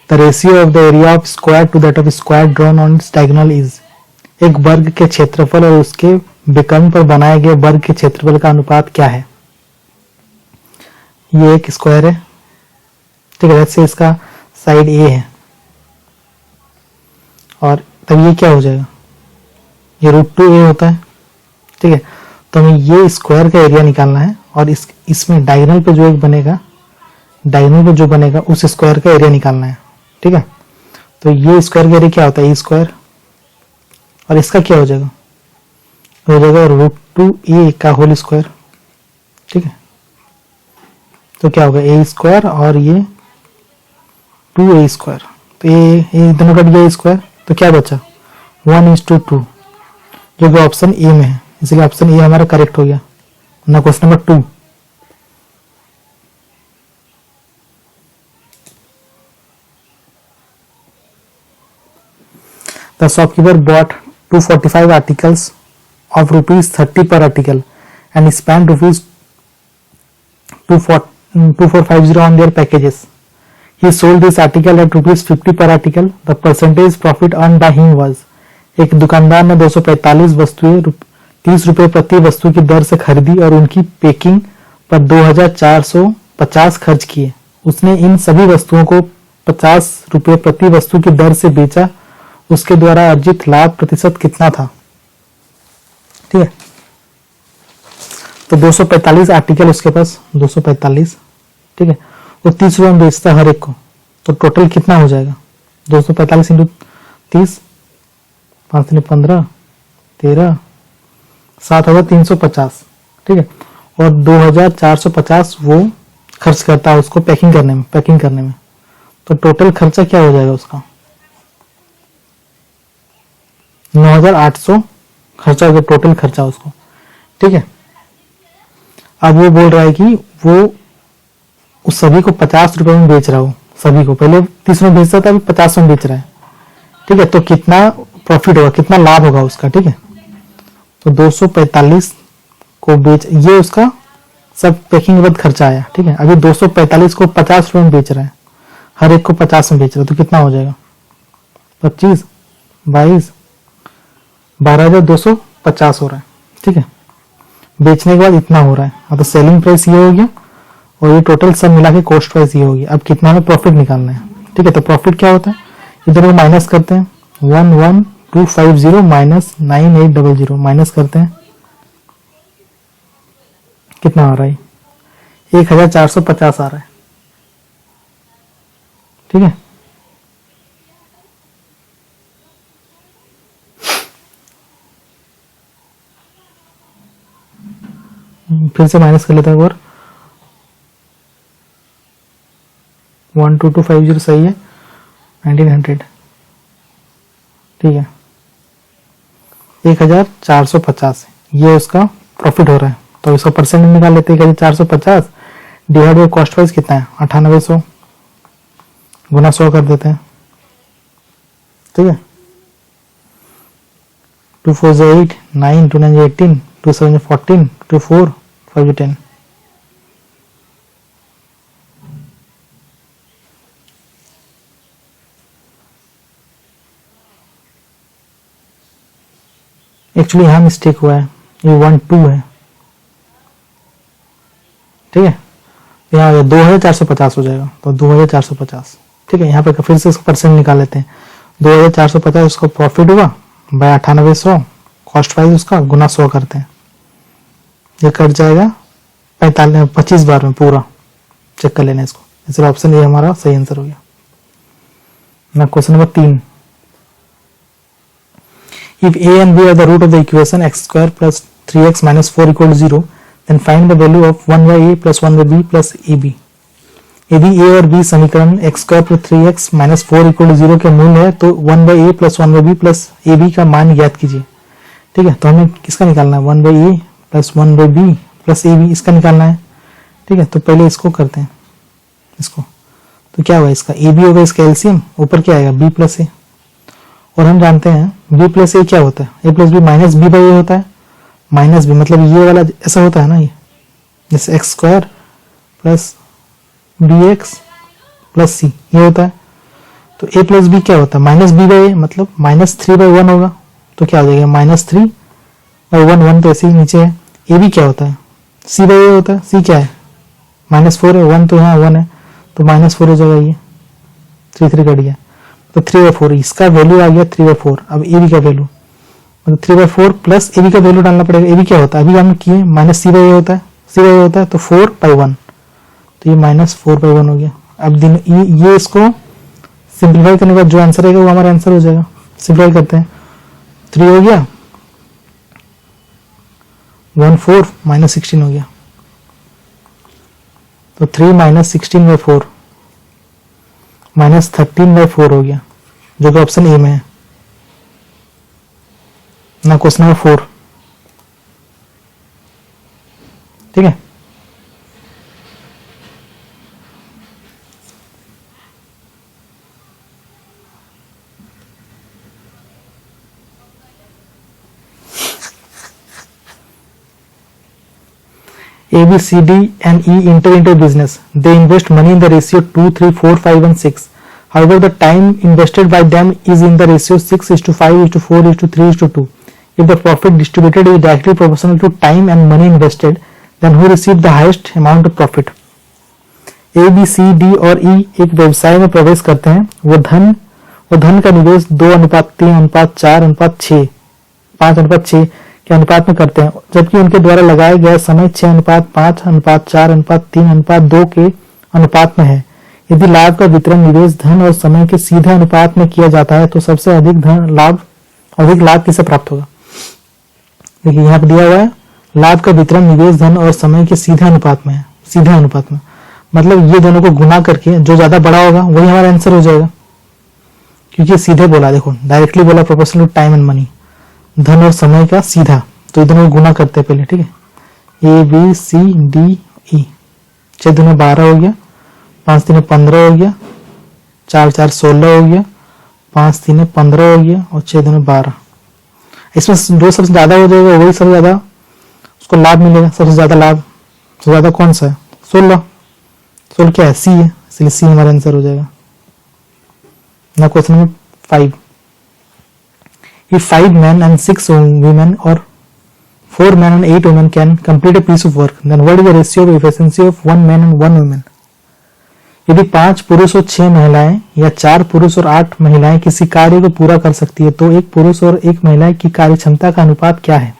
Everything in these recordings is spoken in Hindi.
The ratio of the area of square to that of square drawn on its diagonal is. एक वर्ग के क्षेत्रफल और उसके विकर्ण पर बनाए गए वर्ग के क्षेत्रफल का अनुपात क्या है? ये एक स्क्वायर है, ठीक है, से इसका साइड ए है, और तब ये क्या हो जाएगा, ये √2a होता है, ठीक है। तो हमें ये स्क्वायर का एरिया निकालना है और इसमें डायगोनल पे जो एक बनेगा, डायगोनल पे जो बनेगा उस स्क्वायर का एरिया निकालना है, ठीक है। तो ये स्क्वायर का एरिया क्या होता है, ए स्क्वायर, और इसका क्या हो जाएगा, √2a का होल स्क्वायर, ठीक है। तो क्या होगा, ए स्क्वायर और ये 2a स्क्वायर, तो ये दोनों कट गया स्क्वायर, तो क्या बचा 1:2, जो कि ऑप्शन ए में है, इसलिए ऑप्शन ए हमारा करेक्ट हो गया ना। Question number 2, the shopkeeper bot 245 articles of ₹30 per article and spent ₹2450 on their packages. He sold this article at ₹50 per article. The percentage profit earned by him was। एक दुकानदार ने 245 वस्तुएं ₹30 प्रति वस्तु की दर से खरीदी और उनकी पैकिंग पर 2450 खर्च किए। उसने इन सभी वस्तुओं को ₹50 प्रति वस्तु की दर से बेचा। उसके द्वारा अर्जित लाभ प्रतिशत कितना था? ठीक है, तो 245 आर्टिकल उसके पास, 245, ठीक है, वो 30 रुपये में बेचता है हर एक को, तो टोटल कितना हो जाएगा, 245 इंटू 30, 5 ने 15, 13, 7 होगा 350, ठीक है, और 2450 वो खर्च करता है उसको पैकिंग करने में, तो टोटल खर्चा क्या हो जाएगा उसका, 9800 खर्चा हो गया, टोटल खर्चा उसको, ठीक है। अब वो बोल रहा है कि वो उस सभी को 50 रुपए में बेच रहा हो, सभी को, पहले 30 में बेचता था, अभी 50 में बेच रहा है, ठीक है। तो कितना प्रॉफिट होगा, कितना लाभ होगा उसका, ठीक है। तो 245 को बेच, ये उसका सब पैकिंग के बाद खर्चा आया, ठीक है। अभी 245 को 50 रुपए में बेच रहा है, हर एक को 50 में बेच रहा है, तो कितना हो जाएगा, 25, 22, 12,250 हो रहा है, ठीक है। बेचने के बाद इतना हो रहा है, तो सेलिंग प्राइस ये हो गया और ये टोटल सब मिला के कॉस्ट प्राइस ये होगी। अब कितना में प्रॉफिट निकालना है, ठीक है। तो प्रॉफिट क्या होता है, इधर को माइनस करते हैं, 11250 माइनस 9800 माइनस करते हैं, कितना आ रहा है, 1450 आ रहा है, ठीक है। फिर से माइनस कर लेता है, और 12250 सही है, 1900, ठीक है, 1450 ये उसका प्रॉफिट हो रहा है। तो इसका परसेंट निकाल लेते हैं, 1450 डिवाइड बाई कॉस्ट प्राइस कितना है, 9800 गुना 100 कर देते हैं, ठीक है। 2 4 8, 9 2 9 18, 2 7 14, 2 4 5 10, एक्चुअली यहां मिस्टेक हुआ है, ये 1 2 है, ठीक है। यहाँ 2450 हो जाएगा, तो 2450, ठीक है। यहाँ पे फिर से इसका परसेंट निकाल लेते हैं, 2450 उसको प्रॉफिट हुआ बाय 9800 कॉस्ट प्राइस उसका गुना 100 करते हैं, ये कट जाएगा 25 बार में पूरा, चेक कर लेना इसको, इसलिए ऑप्शन ये हमारा सही आंसर हो गया ना। Question number 3, if a and b are the root of the equation x square plus 3x minus 4 equal to 0, then find the value of 1 by a plus 1 by b plus ab। यदि a और b समीकरण x square plus 3x minus 4 equal to 0 के मूल है, तो 1 by a plus 1 by b plus ab का मान ज्ञात कीजिए, ठीक है। तो हमें किसका निकालना है, 1 by a plus 1 by b plus ab, इसका निकालना है, ठीक है। तो पहले इसको करते हैं, इसको, तो क्या हुआ, इसका ab होगा, इसका एलसीएम, ऊपर क्या आएगा b प्लस a, और हम जानते हैं b प्लस a क्या होता है, a plus b minus b by a होता है, माइनस b मतलब ये वाला ऐसा होता है ना, ये जैसे x square plus bx plus c ये होता है, तो a प्लस बी क्या होता है, माइनस बी बाई ए, मतलब -3/1 होगा। तो क्या हो जाएगा, -3/1, 1 तो ऐसे ही नीचे है। ए भी क्या होता है, c बाई ए होता है। c क्या है, -4 है, 1 तो यहाँ 1 है, तो -4 हो जाएगा, ये 3 कट गया, तो 3/4 इसका वैल्यू आ गया 3/4। अब ए बी का वैल्यू मतलब 3/4 प्लस ए बी का वैल्यू डालना पड़ेगा। ए बी क्या होता है, अभी हम किए -c/a होता है, c/a होता है तो 4/1, तो ये -4/1 हो गया। अब ये इसको सिंप्लीफाई करने के बाद जो आंसर आएगा वो हमारा आंसर हो जाएगा। सिंप्लीफाई करते हैं, 3 हो गया, 1 4 -16 हो गया, तो 3 -16/4 -13/4 हो गया, जो कि ऑप्शन ए में है ना, क्वेश्चन नंबर 4। ठीक है, A, B, C, D and E enter into business. They invest money in the ratio 2, 3, 4, 5 and 6. However, the time invested by them is in the ratio 6:5:4:3:2. If the profit distributed is directly proportional to time and money invested, then who received the highest amount of profit? A, B, C, D और E एक व्यवसाय में प्रवेश करते हैं। वो धन का निवेश 2:3:4:6 5:6 के अनुपात में करते हैं, जबकि उनके द्वारा लगाया गया समय 6:5:4:3:2 के अनुपात में है। यदि लाभ का वितरण निवेश धन और समय के सीधे अनुपात में किया जाता है तो सबसे अधिक लाभ किसे प्राप्त होगा। देखिए यहाँ पर दिया हुआ है लाभ का वितरण निवेश धन और समय के सीधे अनुपात में है। सीधे अनुपात में मतलब ये दोनों को गुना करके जो ज्यादा बड़ा होगा वही हमारा आंसर हो जाएगा, क्योंकि सीधे बोला, देखो डायरेक्टली बोला proportional to time and money, धन और समय का सीधा, तो इधर में गुना करते हैं पहले। ठीक है, A B C D E, 6 दूनी 12 हो गया, 5 3 15 हो गया, 4 4 16 हो गया, 5 3 15 हो गया और 6 दूनी 12। इसमें जो सबसे ज्यादा हो जाएगा वही सबसे ज्यादा उसको लाभ मिलेगा। सबसे ज्यादा लाभ सबसे ज्यादा कौन सा है, 16 क्या है, सी है, इसलिए सी हमारा आंसर हो जाएगा ना। Question number 5, if 5 men and 6 women or 4 men and 8 women can complete a piece of work, then what is the ratio of efficiency of 1 man and 1 woman? यदि 5 पुरुष और 6 महिलाएं या 4 पुरुष और 8 महिलाएं किसी कार्य को पूरा कर सकती है तो एक पुरुष और एक महिला की कार्य क्षमता का अनुपात क्या है।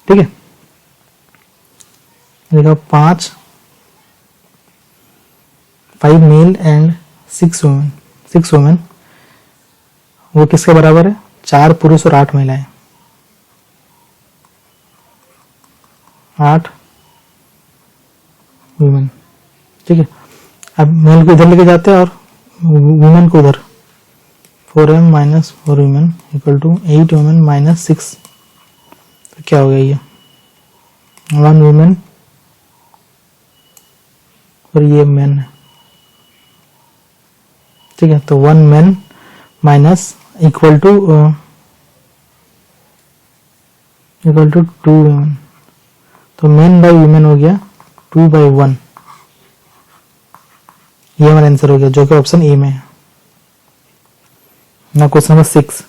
ठीक है, देखो 5 मेल एंड 6 वुमेन, वो किसके बराबर है, 4 पुरुष और 8 महिलाएं, 8 वुमेन। ठीक है, अब मेल को इधर लेके जाते हैं और वुमेन को उधर, 4m - 4 women equal to 8 women - 6, तो क्या हो गया ये 1 वुमेन और ये मैन है। ठीक है, तो 1 man minus equal to 2 women, तो मैन बाई वुमेन हो गया 2/1, ये हमारा आंसर हो गया जो कि ऑप्शन ए में है ना। Question number 6,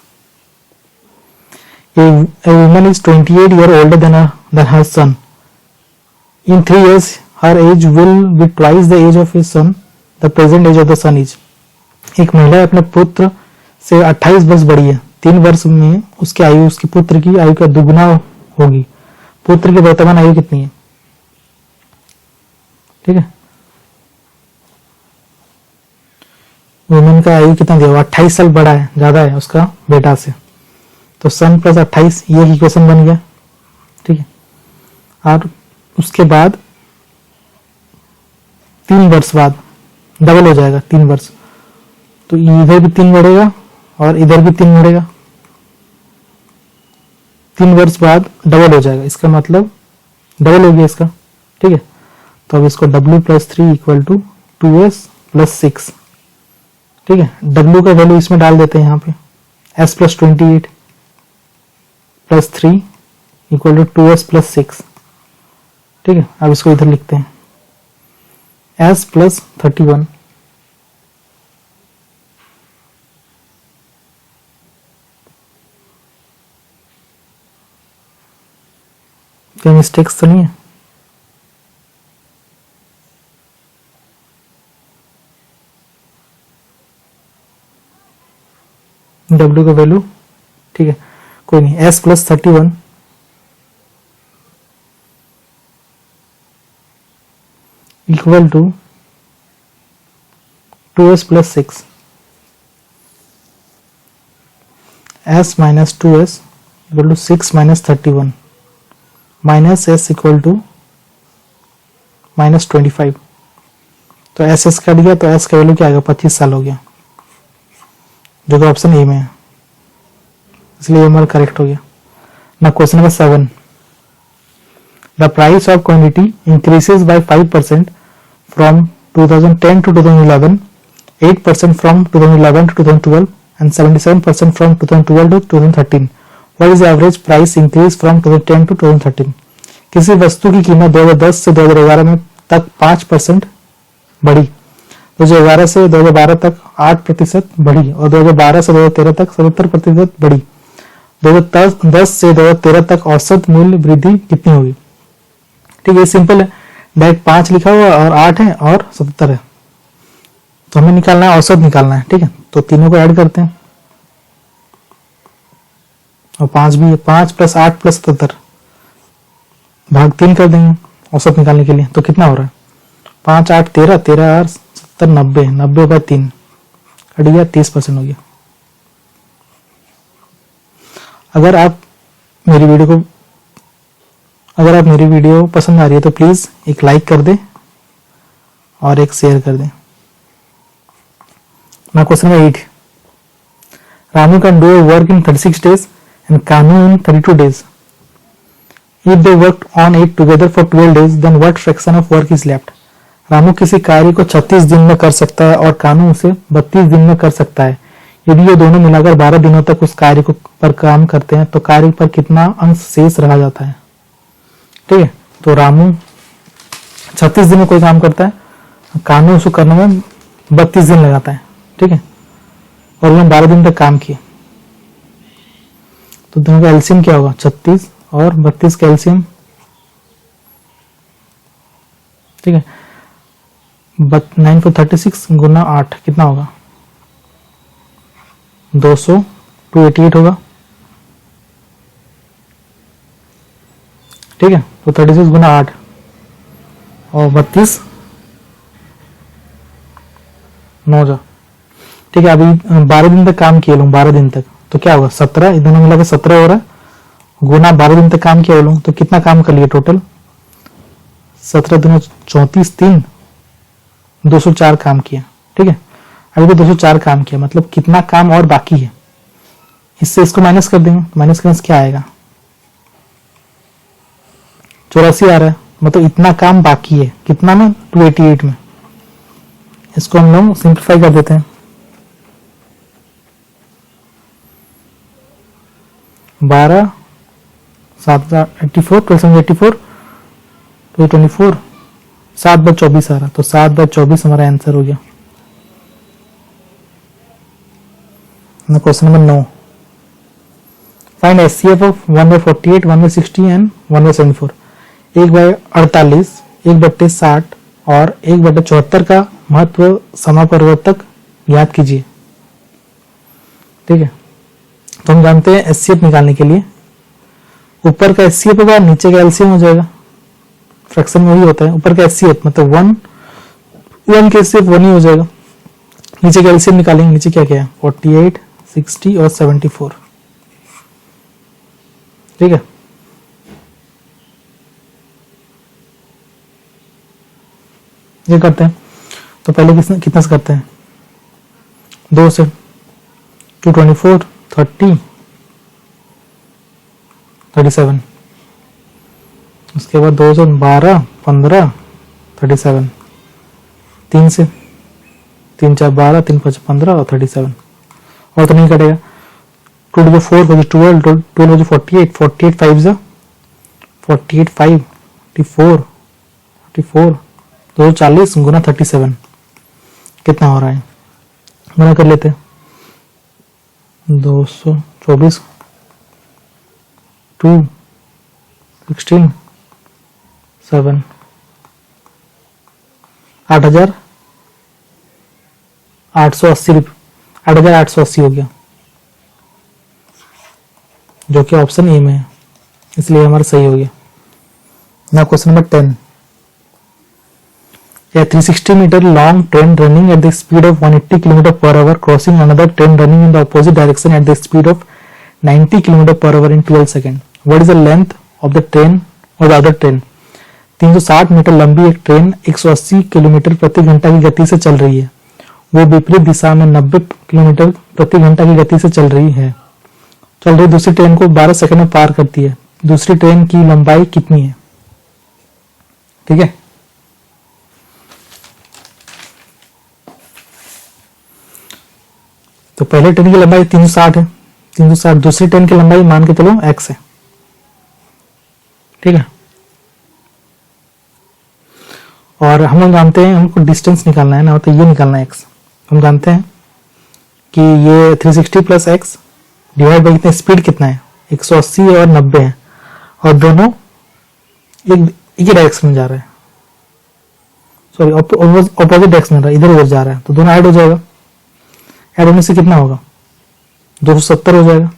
a woman is 28 years older than her son. In 3 years her age will be twice the age of his son. The present age of the son is. एक महिला अपने पुत्र से 28 वर्ष बड़ी है, 3 वर्ष में उसकी आयु उसके पुत्र की आयु का दुगुना होगी। पुत्र की वर्तमान आयु कितनी है। ठीक है, वुमेन का आयु कितना दिया, 28 साल बड़ा है, ज्यादा है उसका बेटा से, तो सन प्लस 28 ये इक्वेशन बन गया। ठीक है, और उसके बाद 3 वर्ष बाद डबल हो जाएगा 3 वर्ष, तो इधर भी 3 बढ़ेगा और इधर भी 3 बढ़ेगा, 3 वर्ष बाद डबल हो जाएगा, इसका मतलब डबल हो गया इसका। ठीक है, तो अब इसको w + 3 = 2s + 6। ठीक है, w का वैल्यू इसमें डाल देते हैं यहाँ पे, s + 28 + 3 = 2s + 6। ठीक है, अब इसको इधर लिखते हैं s + 31 कोई मिस्टेक्स तो नहीं है? W का वैल्यू ठीक है, कोई नहीं, S plus 31 equal to 2S plus 6, S minus 2S equal to 6 minus 31 minus S equal to minus 25। तो S कट गया तो S का वैल्यू क्या आएगा, 25 साल हो गया, जो कि ऑप्शन ए में है, इसलिए हमारा करेक्ट हो गया ना। Question number 7, the price of quantity increases by 5% from 2010 to 2011, 8% from 2011 to 2012 and 77% from 2012 to 2013. What is average price increase from 2010 to 2013? किसी वस्तु की कीमत 2010 से 2011 में तक 5% बढ़ी, 2011 से 2012 तक 8% बढ़ी और 2012 से 2013 तक 77% बढ़ी। 2010 से 2013 तक औसत मूल्य वृद्धि कितनी होगी? ठीक है, सिंपल है, डायरेक्ट 5 लिखा हुआ और 8 है और 77 है, तो हमें निकालना है, औसत निकालना है। ठीक है, तो तीनों को ऐड करते हैं और 5 भी है, 5 प्लस 8 प्लस 77 भाग 3 कर देंगे औसत निकालने के लिए। तो कितना हो रहा है, 5 8 13, 13 8 70 90, 90 बाय 3 कट गया, 30% हो गया। अगर आप मेरी वीडियो पसंद आ रही है तो प्लीज एक लाइक कर दे और एक शेयर कर दे। ना question number 8, Ramu can do work in 36 days and Kanu in 32 days. If they worked on it together for 12 days, then what fraction of work is left? Ramu किसी कार्य को 36 दिन में कर सकता है और कानू उसे 32 दिन में कर सकता है। यदि ये दोनों मिलाकर 12 दिनों तक उस कार्य को पर काम करते हैं तो कार्य पर कितना अंश शेष रह जाता है? ठीक है, तो रामू 36 दिन में कोई काम करता है, कानू उसको करने में 32 दिन लगाता है। ठीक है, और उन्होंने 12 दिन तक काम किया, तो दोनों का एलसीएम क्या होगा, 36 और 32 का एलसीएम। ठीक है, 9 for 36 गुना 8 कितना होगा, 200, 288 होगा। ठीक है, तो 36 गुना 8 और 32 9 जा। ठीक है, अभी 12 दिन तक काम किया लोग, 12 दिन तक, तो क्या होगा 17, दोनों मिला के 17 हो रहा है, गुना 12 दिन तक काम किया लोग, तो कितना काम कर लिया टोटल, 17 दूना 34, 3 204 काम किया। ठीक है, अभी तो 204 काम किया, मतलब कितना काम और बाकी है, इससे इसको माइनस कर देंगे, माइनस करने से क्या आएगा, 84 आ रहा है, मतलब इतना काम बाकी है, कितना में 288 में। इसको हम लोग सिंप्लीफाई कर देते हैं, 12 7 84 12 24 7 बाय 24 आ रहा, तो 7 बाय 24 हमारा आंसर हो गया। Question number 9, find HCF of 1/48, 1/60 and 1/74। 1/48, 1/60 और 1/74 का महत्व समापरिवर्तक याद कीजिए। ठीक है, तो हम जानते हैं एचसीएफ निकालने के लिए ऊपर का एचसीएफ होगा, नीचे का एलसीएम हो जाएगा, फ्रैक्शन में वही होता है, ऊपर का एचसीएफ मतलब 1 का एचसीएफ 1 ही हो जाएगा, नीचे का एलसीएम निकालेंगे, नीचे क्या क्या है 48, 60 और 74। ठीक है, ये करते हैं, तो पहले कितना से करते हैं, 2 से 224 30 37, उसके बाद 2 से 12 15 37, 3 से 3 4 12 3 5 15 और 37, और तो नहीं कटेगा। 2 to the 4 बजे 12, 12 बजे 48, 48 5 जा 48 5 44 44 240 गुना 37 कितना हो रहा है, गुना कर लेते हैं, 224 2 16 7 8,880 रुपये, 8,880 हो गया, जो कि ऑप्शन ए में है, इसलिए हमारा सही हो गया। ना question number 10, A 360 meter long train running at the speed of 180 km per hour crossing another train running in the opposite direction at the speed of 90 km per hour in 12 seconds. What is the length of the train or the other train? 360 metre लंबी एक ट्रेन 180 किलोमीटर प्रति घंटा की गति से चल रही है, वो विपरीत दिशा में 90 किलोमीटर प्रति घंटा की गति से चल रही दूसरी ट्रेन को 12 सेकंड में पार करती है। दूसरी ट्रेन की लंबाई कितनी है? ठीक है, तो पहले ट्रेन की लंबाई 360 है, 360, दूसरी ट्रेन की लंबाई मान के चलो x है। ठीक है, और हम लोग जानते हैं हमको डिस्टेंस निकालना है ना, तो ये निकालना है x। हम जानते हैं कि ये 360 प्लस एक्स डिवाइड बाई कितने, स्पीड कितना है 180 और 90 है, और दोनों एक ही डायरेक्शन में जा रहे हैं, सॉरी ऑपोजिट डायरेक्शन में इधर उधर जा रहा है, तो दोनों ऐड हो जाएगा। ऐड होने से कितना होगा 270 हो जाएगा,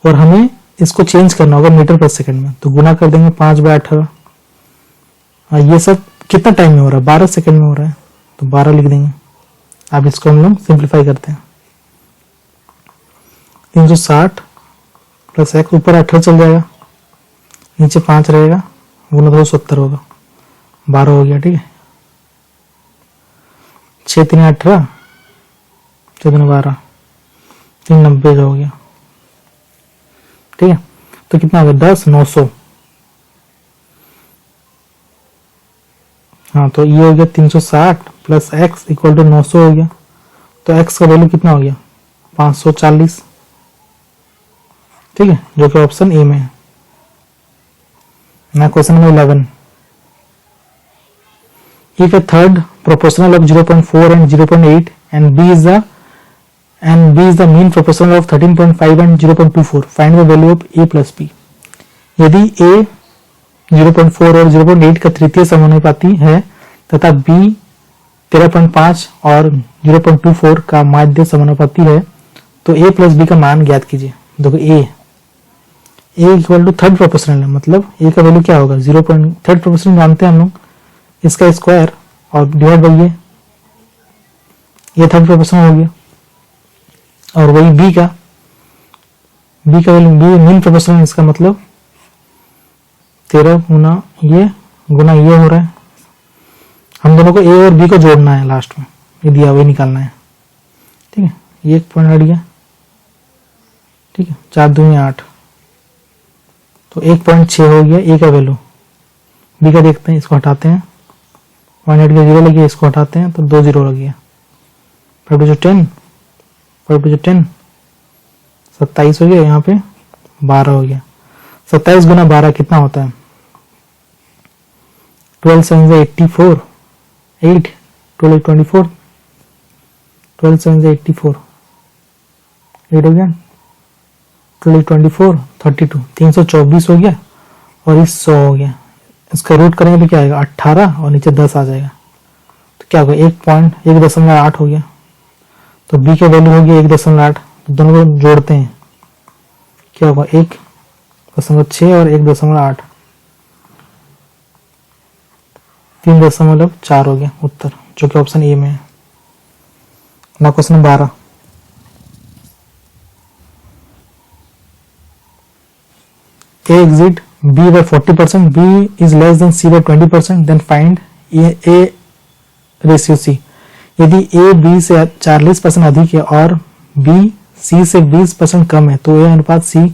और हमें इसको चेंज करना होगा मीटर पर सेकंड में, तो गुना कर देंगे 5/18। ये सब कितना टाइम में हो रहा है, 12 सेकंड में हो रहा है, तो 12 लिख देंगे। अब इसको हम लोग सिंप्लीफाई करते हैं, 360 प्लस एक्स, ऊपर 18 चल जाएगा, नीचे 5 रहेगा, गुना 270 होगा, 12 हो गया। ठीक है, 6 3 18, 4 12, 3 90 हो गया। ठीक है, तो कितना हो गया 10 900। हाँ, तो ये हो गया 360 प्लस एक्स इक्वल टू 900 हो गया, तो एक्स का वैल्यू कितना हो गया 540। ठीक है, जो कि ऑप्शन ए में है। ना question number 11, if a third proportional of 0.4 and 0.8 and b is the mean proportional of 13.5 and 0.24, find the value of a plus b। यदि a 0.4 और 0.8 का तृतीय समानुपाती है तथा b 13.5 और 0.24 का माध्य समानुपाती है, तो a प्लस b का मान ज्ञात कीजिए। देखो a equal to third proportional है, मतलब a का वैल्यू क्या होगा 0. थर्ड प्रोपोर्शनल जानते हैं हम लोग, इसका स्क्वायर और डिवाइड बाई ये थर्ड प्रोपोर्शनल हो गया, और वही b का वैल्यू b मीन प्रोपोर्शनल, इसका मतलब 13 गुना ये हो रहा है। हम दोनों को a और b को जोड़ना है लास्ट में, ये दिया वही निकालना है। ठीक है, ये एक पॉइंट हट गया। ठीक है, 4 2 8, तो 1.6 हो गया a का वैल्यू। b का देखते हैं, इसको हटाते हैं, 1 हट गया, 0 लग गया, इसको हटाते हैं तो 2 0 लग गया। 5 2 10, 5 2 10, 27 हो गया, यहाँ पे 12 हो गया। 27 गुना 12 कितना होता है 12 7 84, 8 12 24, 12 7 84, 8 हो गया, 12 24 32, 324 हो गया, और इस 100 हो गया। इसका रूट करेंगे तो क्या आएगा 18 और नीचे 10 आ जाएगा, तो क्या होगा 1.8 हो गया। तो b का वैल्यू हो गया 1.8, तो दोनों को जोड़ते हैं, क्या होगा 1.6 और 1.8, 3.4 हो गया उत्तर, जो कि ऑप्शन ए में है। ना question number 12, A exceed B by 40%, B is less than C by 20%, then find A ratio C। यदि A B से 40% अधिक है और B C से 20% कम है, तो A अनुपात C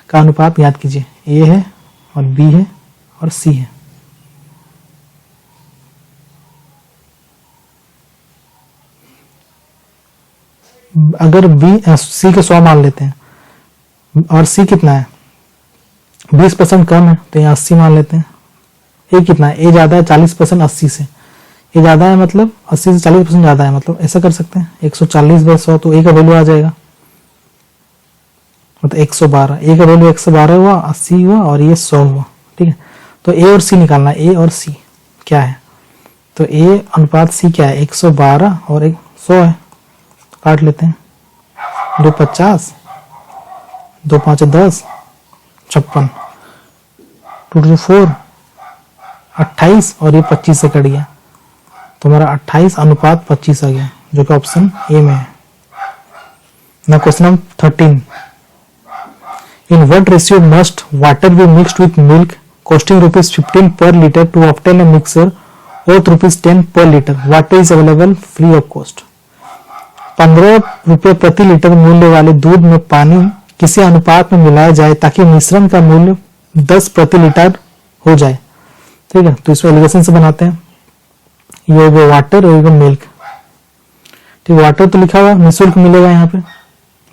का अनुपात याद कीजिए। A है और B है और C है। अगर B C के 100 मान लेते हैं और C कितना है 20% कम है, तो यहाँ 80 मान लेते हैं। A कितना है, A ज्यादा है 40% 80 से, A ज्यादा है मतलब 80 से 40% ज्यादा है, मतलब ऐसा कर सकते हैं 140/100, तो A का वैल्यू आ जाएगा मतलब 112। A का वैल्यू 112 हुआ, 80 हुआ और ये 100 हुआ। ठीक है, तो ए और सी निकालना है, ए और सी क्या है, तो ए अनुपात सी क्या है, 112 और 100 है, तो काट लेते हैं, 2 50, 2 5 10, 56, 2 4 28 और ये 25 से कट गया, तो हमारा 28 अनुपात 25 आ गया, जो कि ऑप्शन ए में है। ना question number 13, in what ratio must water be mixed with milk costing ₹15 per liter to obtain a mixture worth ₹10 per liter, water is available free of cost। 15 रुपये प्रति लीटर मूल्य वाले दूध में पानी किसी अनुपात में मिलाया जाए ताकि मिश्रण का मूल्य 10 प्रति लीटर हो जाए। ठीक है, तो इसको एलिगेशन से बनाते हैं, ये वो वाटर और ये मिल्क। ठीक, वाटर तो लिखा हुआ निःशुल्क मिलेगा, यहाँ पे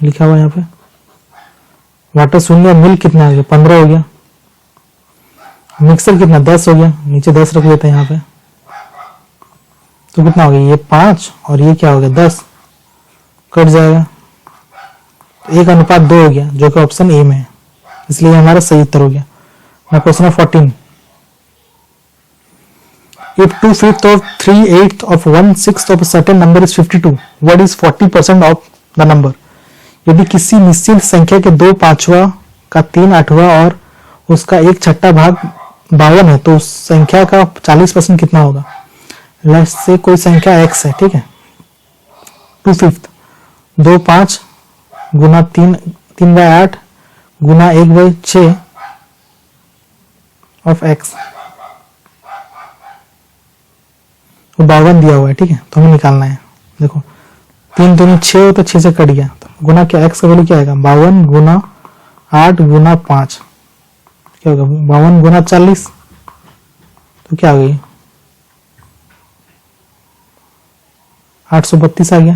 लिखा हुआ, यहाँ पे वाटर 0, मिल्क कितना हो गया 15 हो गया, मिक्सर कितना 10 हो गया, नीचे 10 रख लेते हैं यहाँ पे, तो कितना हो गया ये 5 और ये क्या हो गया 10, कट जाएगा, तो 1:2 हो गया, जो कि ऑप्शन ए में है, इसलिए हमारा सही उत्तर हो गया। ना question 14, if 2/5 of 3/8 of 1/6 of a certain number is 52, what is 40% of the number? यदि किसी निश्चित संख्या के 2/5 का 3/8 और उसका 1/6 भाग 52 है, तो उस संख्या का 40% कितना होगा। लेट्स से कोई संख्या x है, ठीक है, 2/5 2/5 गुना 3/8 गुना 1/6 ऑफ x, 52 दिया हुआ है। ठीक है, तो हमें निकालना है, देखो 3 दूनी 6 हो तो 6 से कट गया, तो गुना क्या x का वैल्यू क्या आएगा 52 गुना 8 गुना 5 क्या होगा 52 गुना 40, तो क्या हो गई 832 आ गया।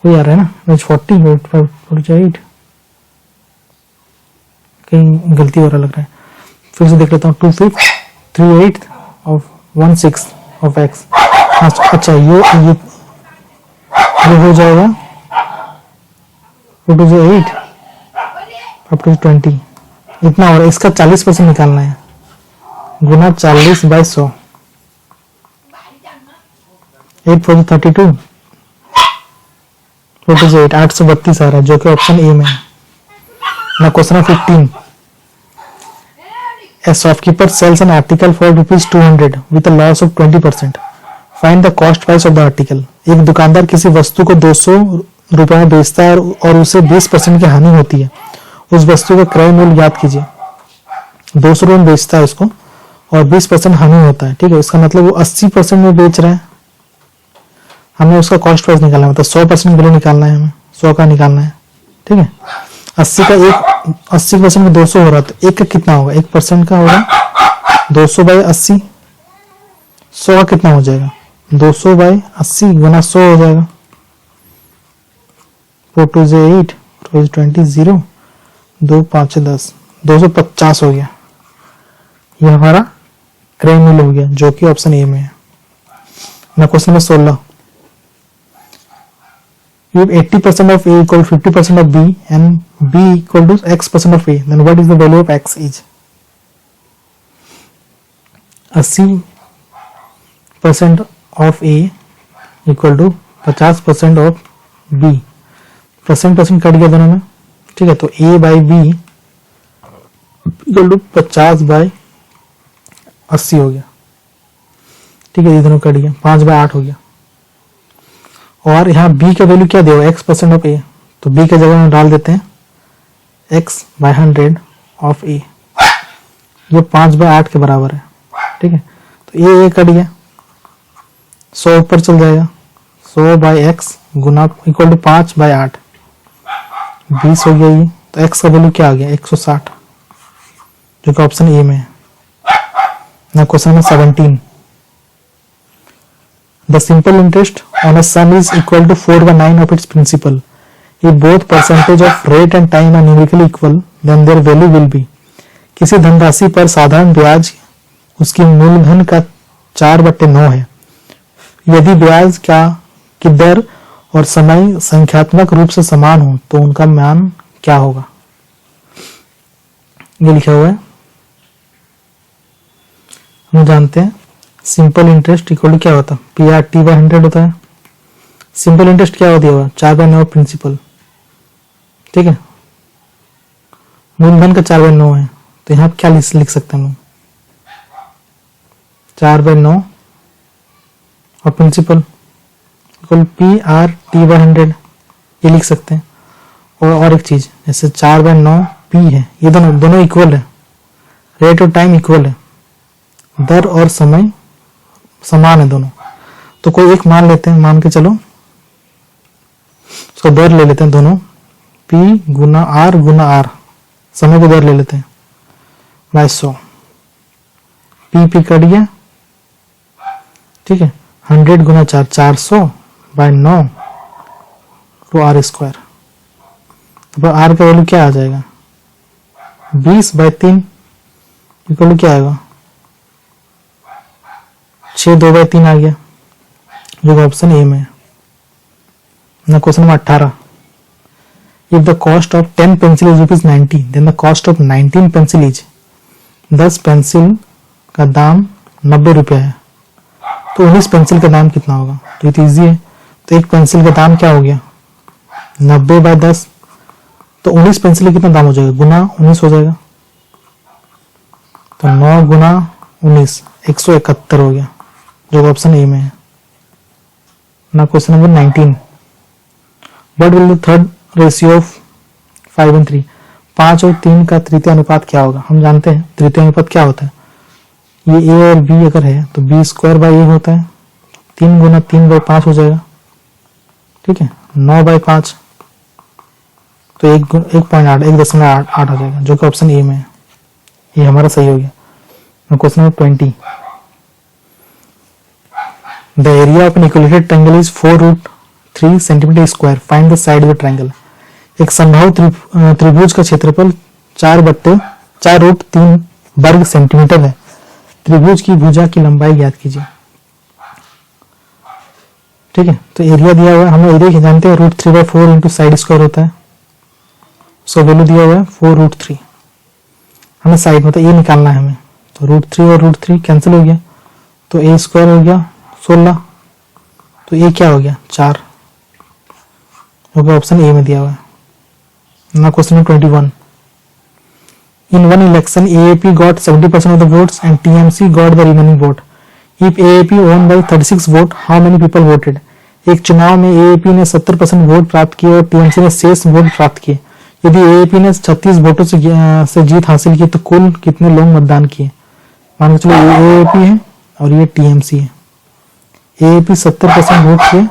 कोई आ रहा है ना 40 48, कहीं गलती हो रहा लग रहा है, फिर से देख लेता हूँ। 2/5 3/8 ऑफ 1/6 ऑफ x, अच्छा ये हो जाएगा 2 2 8 up to 20 इतना, और इसका 40% निकालना है, गुना 40/100, 8 4 32 4 2 8 832 आ रहा है, जो कि ऑप्शन ए में है। ना question 15, a shopkeeper sells an article for ₹200 with a loss of 20%, find the cost price of the article। एक दुकानदार किसी वस्तु को 200 रुपए में बेचता है और उसे 20% की हानि होती है, उस वस्तु का क्रय मूल्य ज्ञात कीजिए। 200 रुपए में बेचता है उसको और 20% हानि होता है, ठीक है, इसका मतलब वो 80% में बेच रहा है, हमें उसका कॉस्ट प्राइस निकालना है, मतलब 100% वैल्यू निकालना है, हमें 100 का निकालना है। ठीक है, 80% में 200 हो रहा, तो एक का कितना होगा, 1% का होगा 200/80, 100 का कितना हो जाएगा 200/80 गुना 100 हो जाएगा, 4 2 8 20 0 2 5 10 250 हो गया, ये हमारा क्रय मूल्य हो गया, जो कि ऑप्शन ए में है। ना question number 16, if 80% of A equal 50% of B and B equal to X% of A, then what is the value of X is? 80% of A equal to 50% of B, percent cut गया दोनों में, ठीक है, तो A/B इक्वल टू 50/80 हो गया। ठीक है, ये दोनों कट गया, 5/8 हो गया। और यहाँ b का वैल्यू क्या देगा, x% ऑफ a, तो b के जगह में डाल देते हैं x/100 ऑफ a, ये 5/8 के बराबर है। ठीक है, तो ये कट गया, 100 ऊपर चल जाएगा, 100/x गुना इक्वल टू 5/8, 20 हो गया ये, तो x का वैल्यू क्या आ गया 160, जो कि ऑप्शन ए में है। ना question number 17, the simple interest on a sum is equal to 4/9 of its principal. If both percentage of rate and time are numerically equal, then their value will be। किसी धनराशि पर साधारण ब्याज उसकी मूलधन का 4/9 है, यदि ब्याज की दर और समय संख्यात्मक रूप से समान हो तो उनका मान क्या होगा। ये लिखा हुआ है, हम जानते हैं सिंपल इंटरेस्ट इक्वल टू क्या होता है, PRT/100 होता है। सिंपल इंटरेस्ट क्या होती है, 4/9 प्रिंसिपल, ठीक है। मूलधन का 4/9 है, तो यहाँ क्या लिख सकते हैं हम, 4/9 और प्रिंसिपल इक्वल PRT/100, ये लिख सकते हैं। और एक चीज, जैसे 4/9 P है, ये दोनों इक्वल है, रेट और टाइम इक्वल है, दर और समय समान है दोनों। तो कोई एक मान लेते हैं, मान के चलो उसको दर ले लेते हैं दोनों, P गुना R, समय को दर ले लेते हैं बाय 100, P कट गया, ठीक है। 100 गुना 4, 400 बाय 9 तो R²। तो R का वैल्यू क्या आ जाएगा, 20/3 इक्वल टू क्या आएगा, 6 2/3 आ गया, जो कि ऑप्शन ए में है ना। Question number 18, if the cost of 10 pencil is ₹90, then the cost of 19 pencil is, 10 pencil का दाम 90 रुपया है, तो 19 पेंसिल का दाम कितना होगा। तो ये तो ईजी है, तो एक पेंसिल का दाम क्या हो गया, 90/10, तो 19 पेंसिल का कितना दाम हो जाएगा, गुना 19 हो जाएगा, तो 9 गुना 19 171 हो गया, जो ऑप्शन ए में है ना। Question number 19, what will the third ratio of 5 and 3, 5 और 3 का तृतीय अनुपात क्या होगा। हम जानते हैं तृतीय अनुपात क्या होता है, ये ए और बी अगर है तो B² होता है, 3 गुना 3/5 हो जाएगा, ठीक है। 9/5 तो 1.8 1.8 हो जाएगा, जो कि ऑप्शन ए में है, ये हमारा सही हो गया। Question number 20, the area of an equilateral triangle is 4√3 centimetre square, find the side of the triangle. एक संभव त्रिभुज का क्षेत्रफल 4/3 वर्ग सेंटीमीटर है, त्रिभुज की भुजा की लंबाई ज्ञात कीजिए, ठीक है। तो एरिया दिया हुआ है, हम एरिया जानते हैं √3/4 इंटू साइड स्क्वायर होता है, सो वैल्यू दिया हुआ है 4√3, हमें साइड मतलब ये निकालना है हमें, तो √3 और √3 कैंसिल हो गया, तो A² हो गया 16, तो ये क्या हो गया 4, जो कि ऑप्शन ए में दिया हुआ है ना। Question number 21, in one election AAP got 70% of the votes and TMC got the remaining vote. If AAP won by 36 vote, how many people voted? एक चुनाव में AAP ने 70% वोट प्राप्त किए और TMC ने शेष वोट प्राप्त किए। यदि AAP ने 36 वोटों से जीत हासिल की तो कुल कितने लोग मतदान किए। मान के चलो ये AAP है और ये TMC है। AAP 70% वोट किए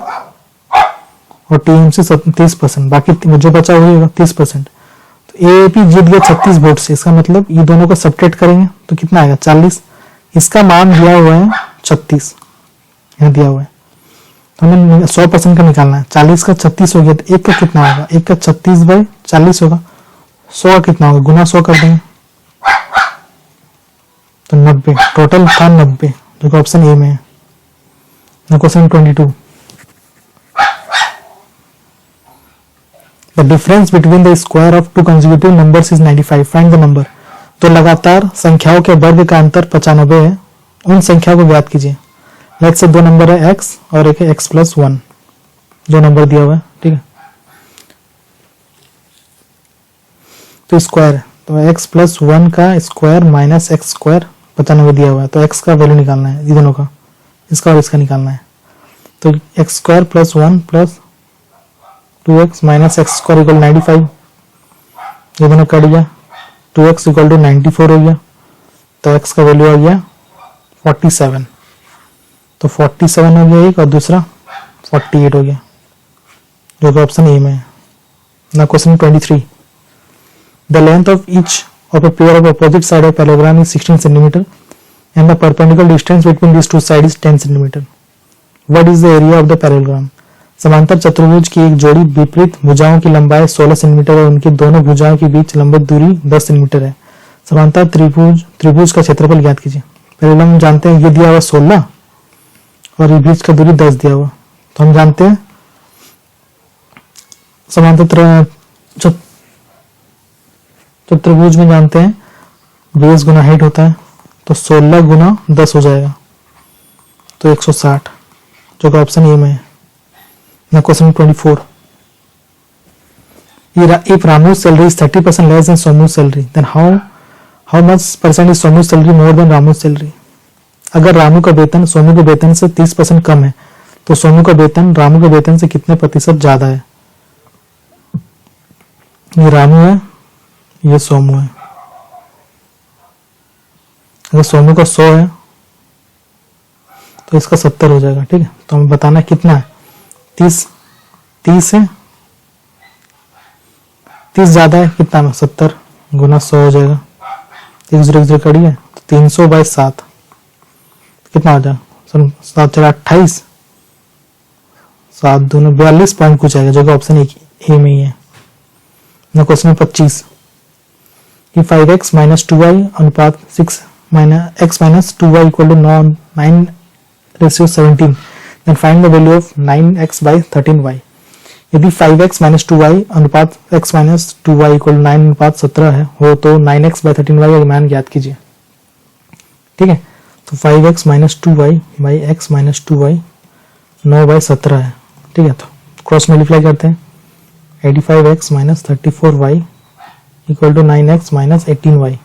और TMC 30%, बाकी जो बचा हुआ 30%। AAP जीत गया 36 वोट से, इसका मतलब ये दोनों को सब्ट्रैक्ट करेंगे तो कितना आएगा 40, इसका मान दिया हुआ है 36, यहाँ दिया हुआ है, तो हमें 100% का निकालना है। 40 का 36 हो गया तो एक का कितना होगा, एक का 36/40 होगा, 100 का कितना होगा, गुना 100 कर देंगे तो 90, टोटल था 90, जो कि ऑप्शन ए में है। Question 22, The difference between the square of two consecutive numbers is 95. Find the number. तो लगातार संख्याओं के वर्ग का अंतर 95 है, उन संख्याओं को ज्ञात कीजिए। लेट्स से दो नंबर है x और एक है x+1, जो नंबर दिया हुआ है, ठीक है। तो स्क्वायर है, तो x+1 का स्क्वायर माइनस x² 95 दिया हुआ है, तो x का वैल्यू निकालना है, ये दोनों का, इसका और इसका निकालना है। तो x² + 1 + 2x माइनस x² = 95, ये दोनों कट गया, 2x = 94 हो गया, तो x का वैल्यू आ गया 47, तो 47 हो गया एक और दूसरा 48 हो गया, जो कि ऑप्शन ए में है ना। Question 23, the length of each of a pair of opposite side of parallelogram is 16 centimetre and the perpendicular distance between this two side is 10 centimetre. What is the area of the parallelogram. समांतर चतुर्भुज की एक जोड़ी विपरीत भुजाओं की लंबाई 16 सेंटीमीटर और उनकी दोनों भुजाओं के बीच लंबित दूरी 10 सेंटीमीटर है। समांतर त्रिभुज का क्षेत्रफल ज्ञात कीजिए। पहले हम जानते हैं ये दिया हुआ 16 और ये बीच का दूरी 10 दिया हुआ, तो हम जानते हैं समांतर चतुर्भुज में जानते हैं बेस गुना हाइट होता है, तो 16 गुना 10 हो जाएगा, तो 160, जो कि ऑप्शन ए में है। ना question 24, if Ramu's salary is 30% less than Somu's salary, then how much percent is Somu's salary more than Ramu's salary? अगर रामू का वेतन सोमू के वेतन से 30% कम है, तो सोमू का वेतन रामू के वेतन से कितने प्रतिशत ज्यादा है? ये रामू है, ये सोमू है। अगर सोमू का 100 है तो इसका 70 हो जाएगा, ठीक है। तो हमें बताना कितना है, 30 है, 30 ज्यादा है, कितना में 70 गुना 100 हो जाएगा, 1 कड़ी है, तो 300/7 कितना हो जाएगा, 7 4 28, 7 दूनी 42 पॉइंट कुछ आएगा, जो कि ऑप्शन ए में ही है। ना क्वेश्चन 25, कि 5x - 2y अनुपात 6 x - 2y = 9:17, then find the value of 9x/13y। यदि 5x - 2y अनुपात x - 2y = 9:17 है हो, तो 9x/13y का मान ज्ञात कीजिए, ठीक है। तो 5x - 2y by x - 2y 9/17 है, ठीक है। तो क्रॉस मल्टीप्लाई करते हैं, 85x - 34y = 9x - 18y,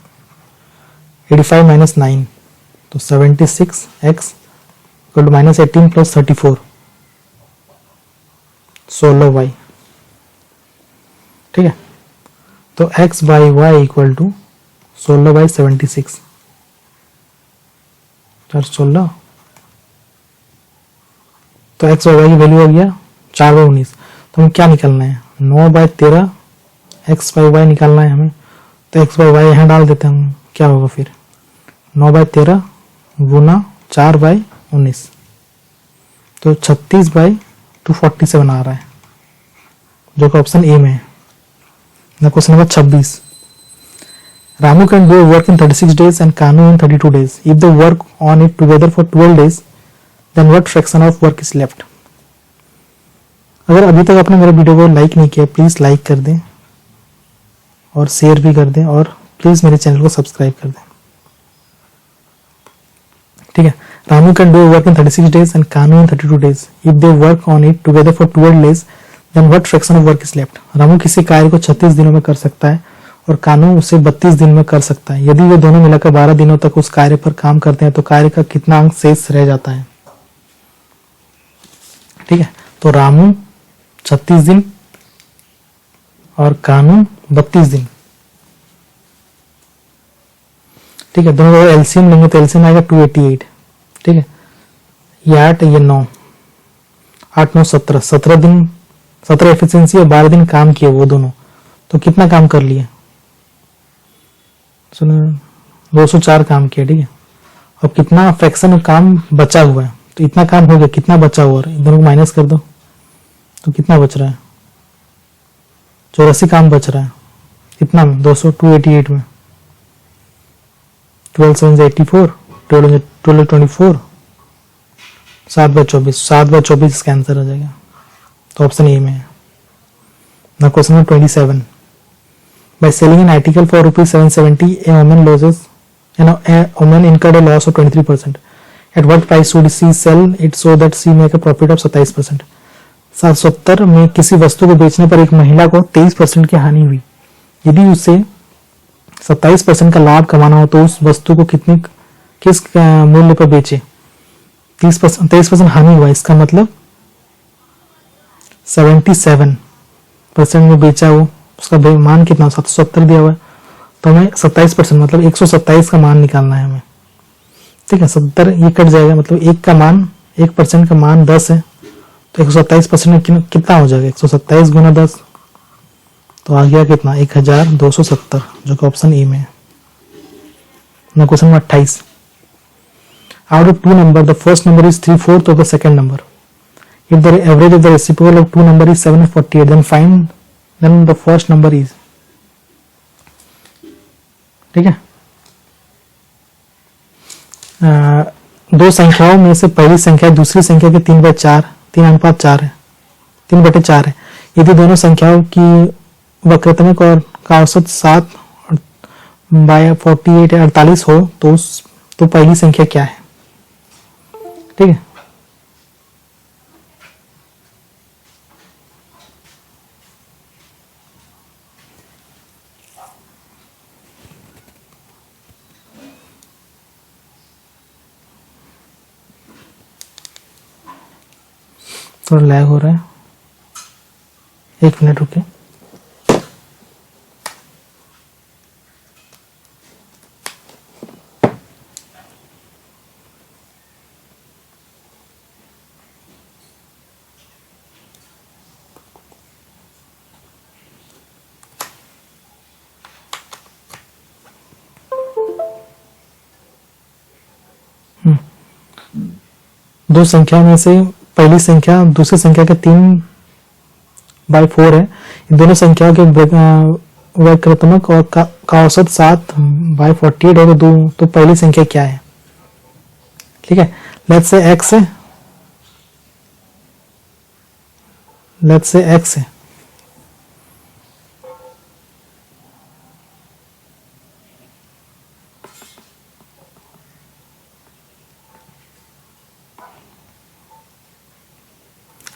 85 - 9, तो 76x = -18 + 34, 16y, ठीक है। तो x/y = 16/76, 16, तो x/y की वैल्यू हो गया 4/19। तो हमें क्या निकालना है, 9/13 x/y निकालना है हमें। तो x/y यहाँ डाल देते हैं हम, क्या होगा फिर 9/13 गुना 4/19, तो 36/247 आ रहा है, जो कि ऑप्शन ए में है। Question number 26, Ramu can do work in 36 days and Kanu in 32 days. If they work on it together for 12 days, then what fraction of work is left? अगर अभी तक आपने मेरे वीडियो को लाइक नहीं किया, प्लीज लाइक कर दें और शेयर भी कर दें, और प्लीज मेरे चैनल को सब्सक्राइब कर दें, ठीक है। Ramu can do work in 36 days and Kanu in 32 days. If they work on it together for 12 days, then what fraction of work is left? Ramu किसी कार्य को 36 दिनों में कर सकता है और कानू उसे 32 दिन में कर सकता है। यदि वे दोनों मिलाकर 12 दिनों तक उस कार्य पर काम करते हैं, तो कार्य का कितना अंक शेष रह जाता है, ठीक है। तो रामू 36 दिन और कानू 32 दिन, ठीक है। दोनों एलसीएम लेंगे तो एलसीएम आएगा 288, ठीक है। ये 8, ये 9, 8 9 17, 17 दिन, 17 एफिशिएंसी और 12 दिन काम किए वो दोनों, तो कितना काम कर लिए, सुनो 204 काम किया, ठीक है। और कितना फ्रैक्शन में काम बचा हुआ है, तो इतना काम हो गया, कितना बचा हुआ है, दोनों को माइनस कर दो, तो कितना बच रहा है, 84 काम बच रहा है, कितना में 288 में, 12 7 84, 12 24, 7/24, 7/24 इसका आंसर आ जाएगा, तो ऑप्शन ए में है। ना question number 27, by selling an article for ₹770, a woman incurred a loss of 23%. At what price should she sell it so that she make a profit of 27%? 770 में किसी वस्तु को बेचने पर एक महिला को 23% की हानि हुई। यदि उसे 27% का लाभ कमाना हो, तो उस वस्तु को किस मूल्य पर बेचे? 23% हानि हुआ, इसका मतलब 77% में बेचा वो, उसका मान कितना 770 दिया हुआ है, तो हमें 27% मतलब 127 का मान निकालना है हमें, ठीक है। 70 ये कट जाएगा, मतलब 1% का मान 10 है, तो 127% में कितना हो जाएगा, 127 गुना 10, तो आ गया कितना 1270, जो कि ऑप्शन ए में है। ना question number 28, out of two number the first number is 3/4 of the second number. If the average of the reciprocal of two number is 748, then the first number is, ठीक है। दो संख्याओं में से पहली संख्या दूसरी संख्या के 3/4 है, 3/4 है। यदि दोनों संख्याओं की वक्रतमक और का औसत 7 बाय 48 48 हो तो पहली संख्या क्या है? ठीक है, थोड़ा लैग हो रहा है, 1 मिनट रुके। दो संख्या में से पहली संख्या दूसरी संख्या के 3/4 है। इन दोनों संख्याओं के वक्रतमक और का औसत 7 बाय 48 है। तो पहली संख्या क्या है? ठीक है, लेट्स से x है, लेट्स से x है।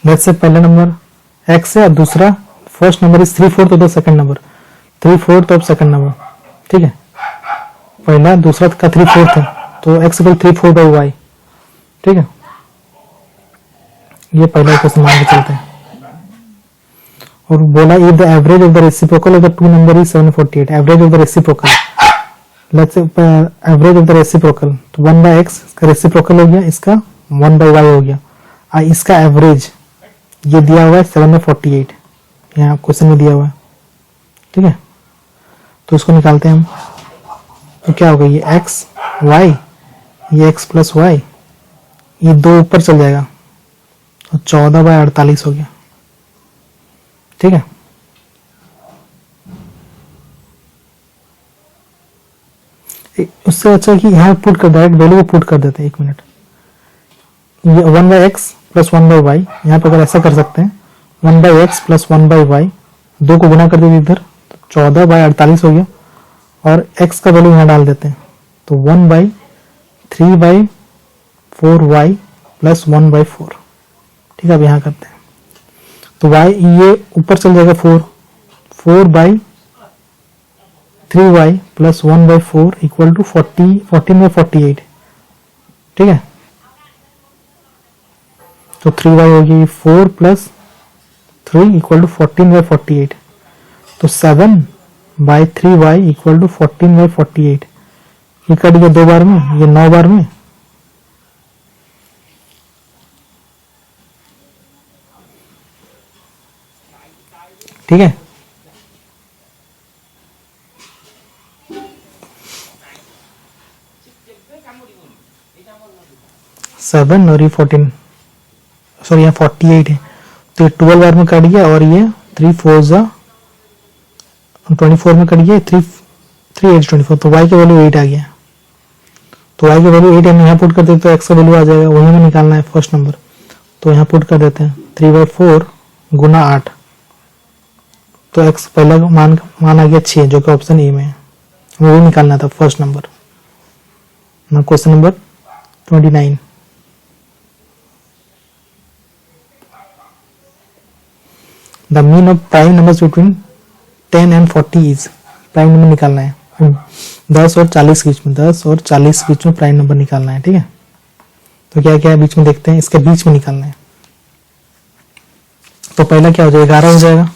लेट्स से पहला नंबर x है और दूसरा first number is 3/4 of the second number, 3/4 of second number. ठीक है, पहला दूसरा का 3/4 है तो x इक्वल 3/4 बाई वाई। ठीक है, ये पहला क्वेश्चन मान के चलते हैं। और बोला if the average of the reciprocal of the two number is 748, average of the reciprocal, let's say average of the reciprocal तो 1/x इसका रेसिप्रोकल हो गया, इसका 1/y हो गया, इसका एवरेज ये दिया हुआ है 748, यहाँ क्वेश्चन में दिया हुआ है। ठीक है, तो इसको निकालते हैं हम, तो क्या होगा, ये x y, ये x प्लस वाई, ये 2 ऊपर चल जाएगा तो 14/48 हो गया। ठीक है, उससे अच्छा कि यहाँ पुट कर डायरेक्ट वैल्यू को पुट कर देते हैं। 1 मिनट, ये 1/x प्लस 1/y, यहाँ पर अगर ऐसा कर सकते हैं 1/x प्लस 1/y, 2 को गुना कर देते इधर तो 14/48 हो गया, और x का वैल्यू यहाँ डाल देते हैं तो 1/3/4y प्लस 1/4। ठीक है, अब यहाँ करते हैं तो y ये ऊपर चल जाएगा 4/3y प्लस 1/4 इक्वल टू 14/48। ठीक है, तो 3y होगी 4 प्लस 3 इक्वल टू 14/48, तो 7/3y इक्वल टू 14/48। ये कट गया 2 बार में, ये 9 बार में, ठीक है। सेवन और ये 14, सॉरी यहाँ 48 है तो ये 12 बार में कट गया, और ये 3 4 24 में कट गया, 3 8 24, तो y की वैल्यू 8 आ गया। तो y की वैल्यू 8 हम यहाँ पुट कर देते तो x का वैल्यू आ जाएगा, वही हमें निकालना है फर्स्ट नंबर, तो यहाँ पुट कर देते हैं 3/4 गुना 8, तो x पहला मान आ गया 6 जो कि ऑप्शन ए में है, हमें वही निकालना था first number. Question number 29, the mean of prime numbers between 10 and 40 is, prime number निकालना है 10 और 40 के बीच में, 10 और 40 के बीच में प्राइम नंबर निकालना है। ठीक है, तो क्या क्या है बीच में देखते हैं, इसके बीच में निकालना है। तो पहला क्या हो जाएगा, 11 हो जाएगा,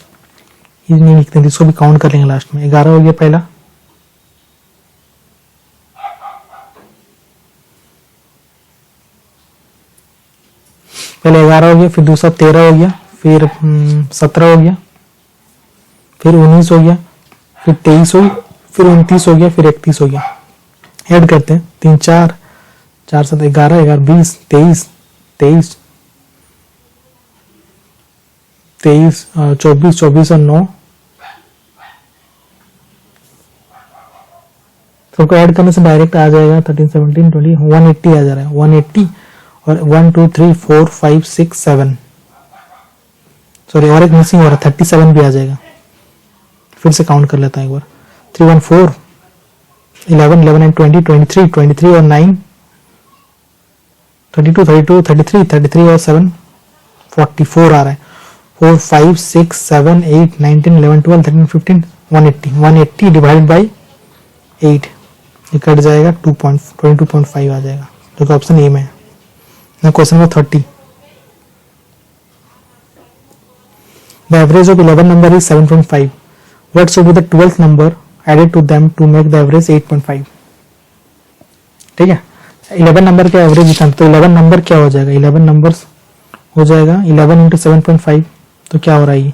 ये नहीं लिखते हैं, इसको भी काउंट कर लेंगे लास्ट में। 11 हो गया पहला, पहले 11 हो गया, फिर दूसरा 13 हो गया, फिर 17 हो गया, फिर 19 हो गया, फिर 23 हो गया, फिर 29 हो गया, फिर 31 हो गया। ऐड करते हैं 3 4 4 7 11 11 20 23 23 23 24 24 और 9, सबको ऐड करने से डायरेक्ट आ जाएगा 13 17 20 180 आ जा रहा है, 180 और 1 2 3 4 5 6 7, सॉरी और एक मिसिंग हो रहा है, 37 भी आ जाएगा। फिर से काउंट कर लेता हूँ एक बार, 3 1 4 11 11 एंड 20 23 23 और 9 32 32 33 33 और 7 44 आ रहा है। 4 5 6 7 8 9 10 11 12 13 15 180 180 डिवाइडेड बाई 8 ये कट जाएगा, 22.5 आ जाएगा, जो कि ऑप्शन ए में है। ना question number 30, the average of 11 number is 7.5, what should be the 12th number added to them to make the average 8.5। ठीक है, 11 नंबर का एवरेज निकालना, तो 11 नंबर क्या हो जाएगा, 11 नंबर्स हो जाएगा 11 इंटू 7.5, तो क्या हो रहा है,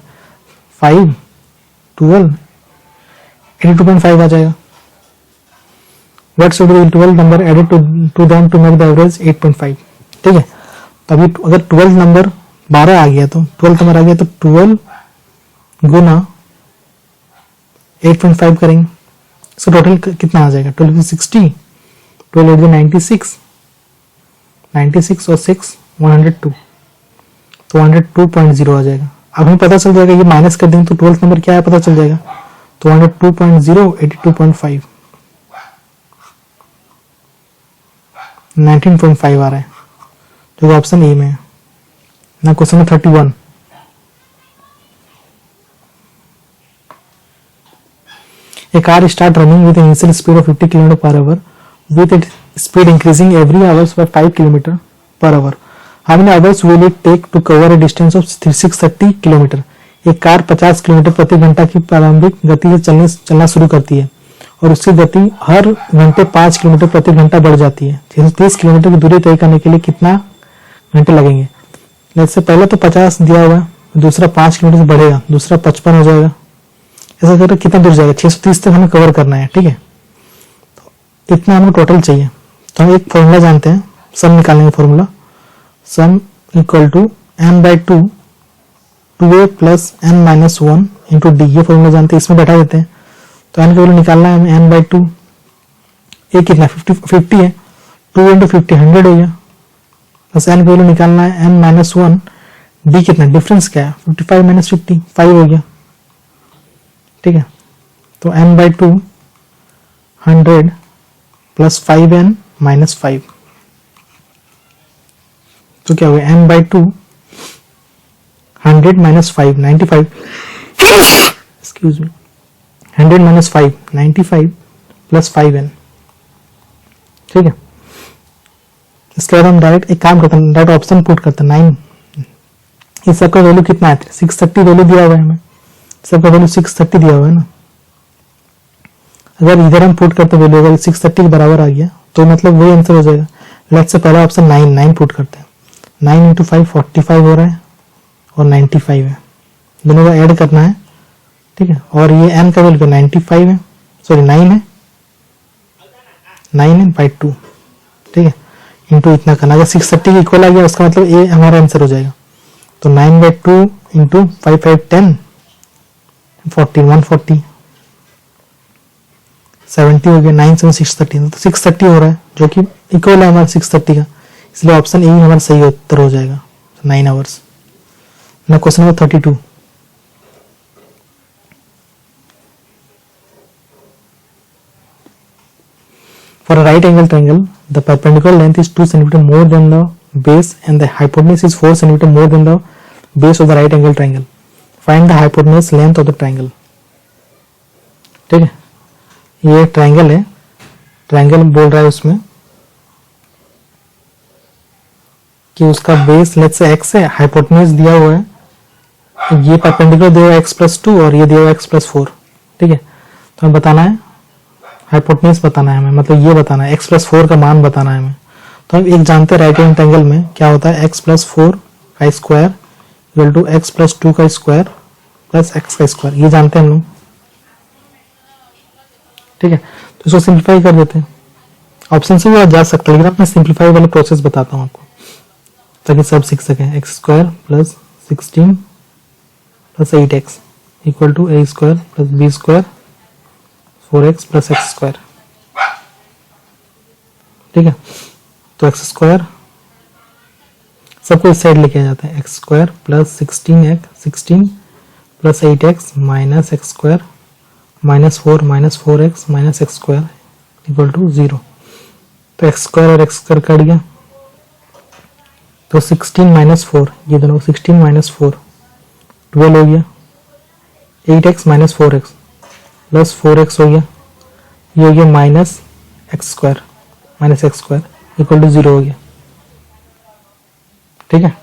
5 12 82.5 आ जाएगा। What should be the 12 number added to them to make the average 8.5। ठीक है, तो अभी अगर 12 नंबर 12 आ गया, तो 12 नंबर आ गया तो 12 गुना 8.5 करेंगे, सो टोटल कितना आ जाएगा, 12 60 12 96 96 और 6 102, तो 102.0 आ जाएगा। अब हमें पता चल जाएगा, ये माइनस कर देंगे तो 12th नंबर क्या है पता चल जाएगा, तो 102.0 82.5 19.5 आ रहा है, जो ऑप्शन ए में है। ना question number 31, a car start running with an initial speed of 50 km per hour with its speed increasing every hours by 5 km per hour. How many hours will it take to cover a distance of 630 km? एक कार 50 किलोमीटर प्रति घंटा की प्रारंभिक गति से चलना शुरू करती है और उसकी गति हर घंटे 5 किलोमीटर प्रति घंटा बढ़ जाती है। 30 किलोमीटर की दूरी तय करने के लिए कितना घंटे लगेंगे। जैसे पहले तो 50 दिया हुआ है, दूसरा 5 किलोमीटर से बढ़ेगा, दूसरा 55 हो जाएगा, ऐसा करके कितना दूर जाएगा, 630 तक हमें कवर करना है। ठीक है, तो इतना हमें टोटल चाहिए, तो हम एक फॉर्मूला जानते हैं, सम निकालेंगे formula, sum equal to n by 2 2a plus n minus 1 into d, ये फॉर्मूला जानते हैं, इसमें बैठा देते हैं। तो n का वैल्यू निकालना है हमें, n बाई 2, ए कितना 50 है, 2 इंटू 50 100 हो गया, बस n का वैल्यू निकालना है n माइनस 1, डी कितना डिफरेंस क्या है, 55 माइनस 50 5 हो गया। ठीक है, तो n by 2 100 plus 5n minus 5, तो क्या हुआ, n by 2 100 minus 5 95 excuse me, 100 minus 5 95 plus 5n। ठीक है, इसके बाद हम डायरेक्ट एक काम करते हैं, डायरेक्ट ऑप्शन पुट करते हैं 9, इस सबका वैल्यू कितना है, 630 वैल्यू दिया हुआ है हमें, सबका वैल्यू 630 दिया हुआ है ना। अगर इधर हम पुट करते वैल्यू अगर 630 के बराबर आ गया तो मतलब वही आंसर हो जाएगा। लेट्स से पहला ऑप्शन 9 पुट करते हैं, 9 इंटू 5 45 हो रहा है और 95 है, दोनों को ऐड करना है। ठीक है, और ये n का वैल्यू 95 है, सॉरी 9 है, 9 है बाई 2। ठीक है, इंटू इतना करना, अगर 630 के इक्वल आ गया उसका मतलब ये हमारा आंसर हो जाएगा। तो 9 बाई 2 इंटू 5 5 10 14 140 70 हो गया, 9 7 630, तो 630 हो रहा है जो कि इक्वल है हमारा 630 का, इसलिए ऑप्शन ए हमारा सही उत्तर हो जाएगा, 9 आवर्स। ना question number 32, for a right angle triangle the perpendicular length is 2 cm more than the base and the hypotenuse is 4 cm more than the base of the right angle triangle, find the hypotenuse length of the triangle। ठीक है, ये ट्रायंगल है, ट्रायंगल बोल रहा है उसमें कि उसका बेस लेट्स से x है, हाइपोटेन्यूज दिया हुआ है, ये परपेंडिकुलर दिया हुआ है x+2 और ये दिया हुआ है x+4। ठीक है, तो हमें बताना है हाइपोटेन्यूज बताना है हमें, मतलब ये बताना है x+4 का मान बताना है हमें। तो हम एक जानते हैं राइट एंगल ट्रायंगल में क्या होता है, x+4 का स्क्वायर इक्वल टू x+2 का स्क्वायर प्लस x का स्क्वायर, ये जानते हैं हम लोग। ठीक है, तो इसको सिंप्लीफाई कर देते हैं, ऑप्शन से भी जा सकता है लेकिन मैं सिंप्लीफाई वाले प्रोसेस बताता हूँ आपको ताकि सब सीख सकें। X square plus 16 plus 8x equal to a square plus b square 4x plus x square. ठीक है, तो एक्स स्क्वायर सबको इस साइड लेके आ जाते हैं। X square plus 16 plus 8x minus x square minus 4x minus x square equal to 0। तो एक्स स्क्वायर और एक्स स्क्वायर कट गया, तो 16 माइनस 4, ये दोनों 16 माइनस 4 12 हो गया। 8x minus 4x plus 4x हो गया, ये हो गया minus x square equal to 0 हो गया। ठीक है,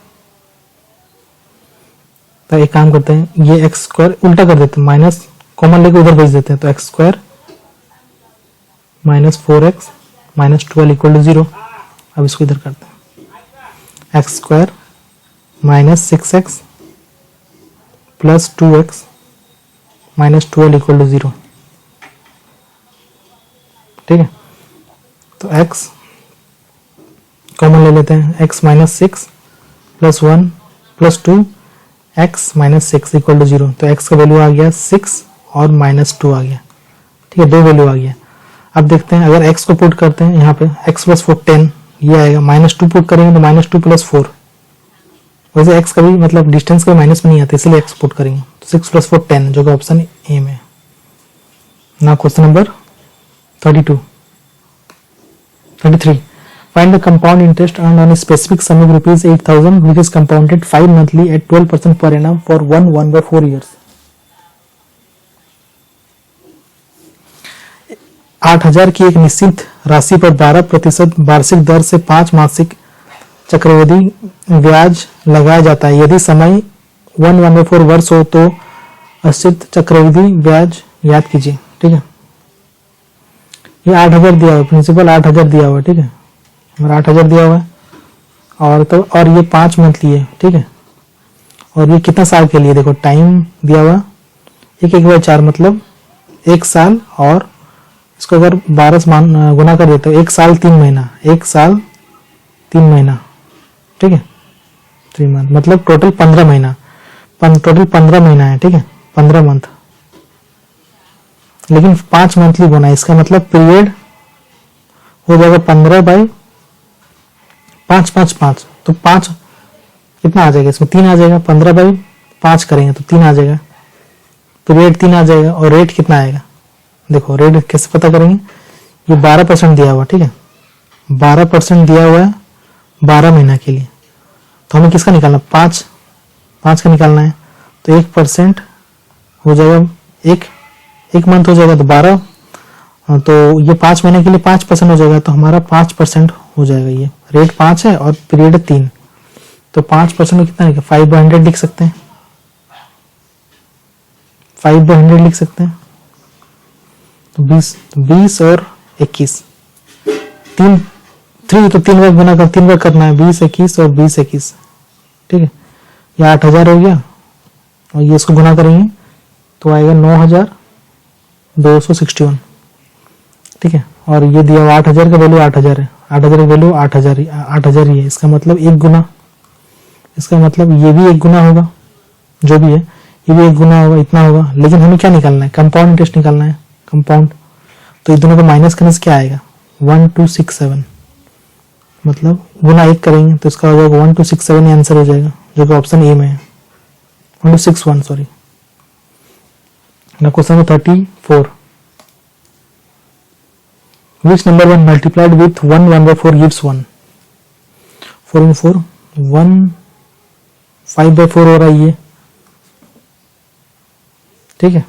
तो एक काम करते हैं, ये एक्स स्क्वायर उल्टा कर देते हैं, माइनस कॉमन लेके उधर भेज देते हैं। तो x square minus 4x minus 12 equal to 0। अब इसको इधर करते हैं, x square minus 6x plus 2x minus 12 equal to 0। ठीक है, तो x कॉमन ले लेते हैं, x minus 6 plus 1 plus 2 x minus 6 equal to 0। तो x का वैल्यू आ गया 6 और माइनस 2 आ गया। ठीक है, दो वैल्यू आ गया। अब देखते हैं, अगर x को पुट करते हैं यहाँ पे, x प्लस 4 10 ये आएगा, माइनस 2 पुट करेंगे तो माइनस 2 प्लस 4। वैसे x कभी मतलब डिस्टेंस का माइनस में नहीं आता, इसलिए x पुट करेंगे। तो 6 प्लस 4 10 जो कि ऑप्शन ए में है। ना question number 33, find the compound interest earned on a specific sum of rupees 8,000 which is compounded 5 monthly at 12% per annum for 1/4 years। 8,000 की एक निश्चित राशि पर 12% वार्षिक दर से 5 मासिक चक्रवृद्धि ब्याज लगाया जाता है। यदि समय 1/4 वर्ष हो तो अनिश्चित चक्रवृद्धि ब्याज याद कीजिए। ठीक है, ये 8,000 दिया हुआ, प्रिंसिपल 8,000 दिया हुआ। ठीक है, और 8,000 दिया हुआ है, और ये 5 मंथली है। ठीक है, और ये कितना साल के लिए, देखो टाइम दिया हुआ 1/4 मतलब 1 साल, और इसको अगर 12 से गुना कर देते हो 1 साल 3 महीना, 1 साल 3 महीना। ठीक है, 3 मंथ मतलब टोटल 15 महीना, टोटल 15 महीना है। ठीक है, 15 मंथ, लेकिन 5 मंथली बोना है, इसका मतलब पीरियड हो जाएगा 15 बाई 5 5 5। तो 5 कितना आ जाएगा, इसमें 3 आ जाएगा, 15 बाई 5 करेंगे तो 3 आ जाएगा, पीरियड 3 आ जाएगा। और रेट कितना आएगा, देखो रेट कैसे पता करेंगे, ये 12% दिया हुआ। ठीक है, 12% दिया हुआ है 12 महीना के लिए, तो हमें किसका निकालना, 5 का निकालना है। तो 1% हो जाएगा, एक मंथ हो जाएगा तो 12, तो ये 5 महीने के लिए 5% हो जाएगा, तो हमारा 5% हो जाएगा। ये रेट 5 है और पीरियड 3, तो 5% में कितना है, 5/100 लिख सकते हैं, 5/100 लिख सकते हैं। तो 20 और 21, 3 तो 3 बार गुना कर 3 बार करना है, 20 21 और 20 21। ठीक है, ये 8,000 हो गया, और ये इसको गुना करेंगे तो आएगा 9,261। ठीक है, और ये दिया हुआ 8,000 का वैल्यू 8,000 है, 8,000 का वैल्यू 8,000 ही है। इसका मतलब 1 गुना, इसका मतलब ये भी 1 गुना होगा, जो भी है ये भी 1 गुना होगा, इतना होगा। लेकिन हमें क्या निकालना है, कंपाउंड इंटरेस्ट निकालना है, कंपाउंड। तो ये दोनों को माइनस करने से क्या आएगा, 1267, मतलब गुना 1 करेंगे तो इसका हो जाएगा 1267, आंसर हो जाएगा, जो कि ऑप्शन ए में है, 1261 sorry. Question number 34, which number when multiplied with 1/4 gives 1? 4 into 4 1, 5/4 हो रहा है ये। ठीक है,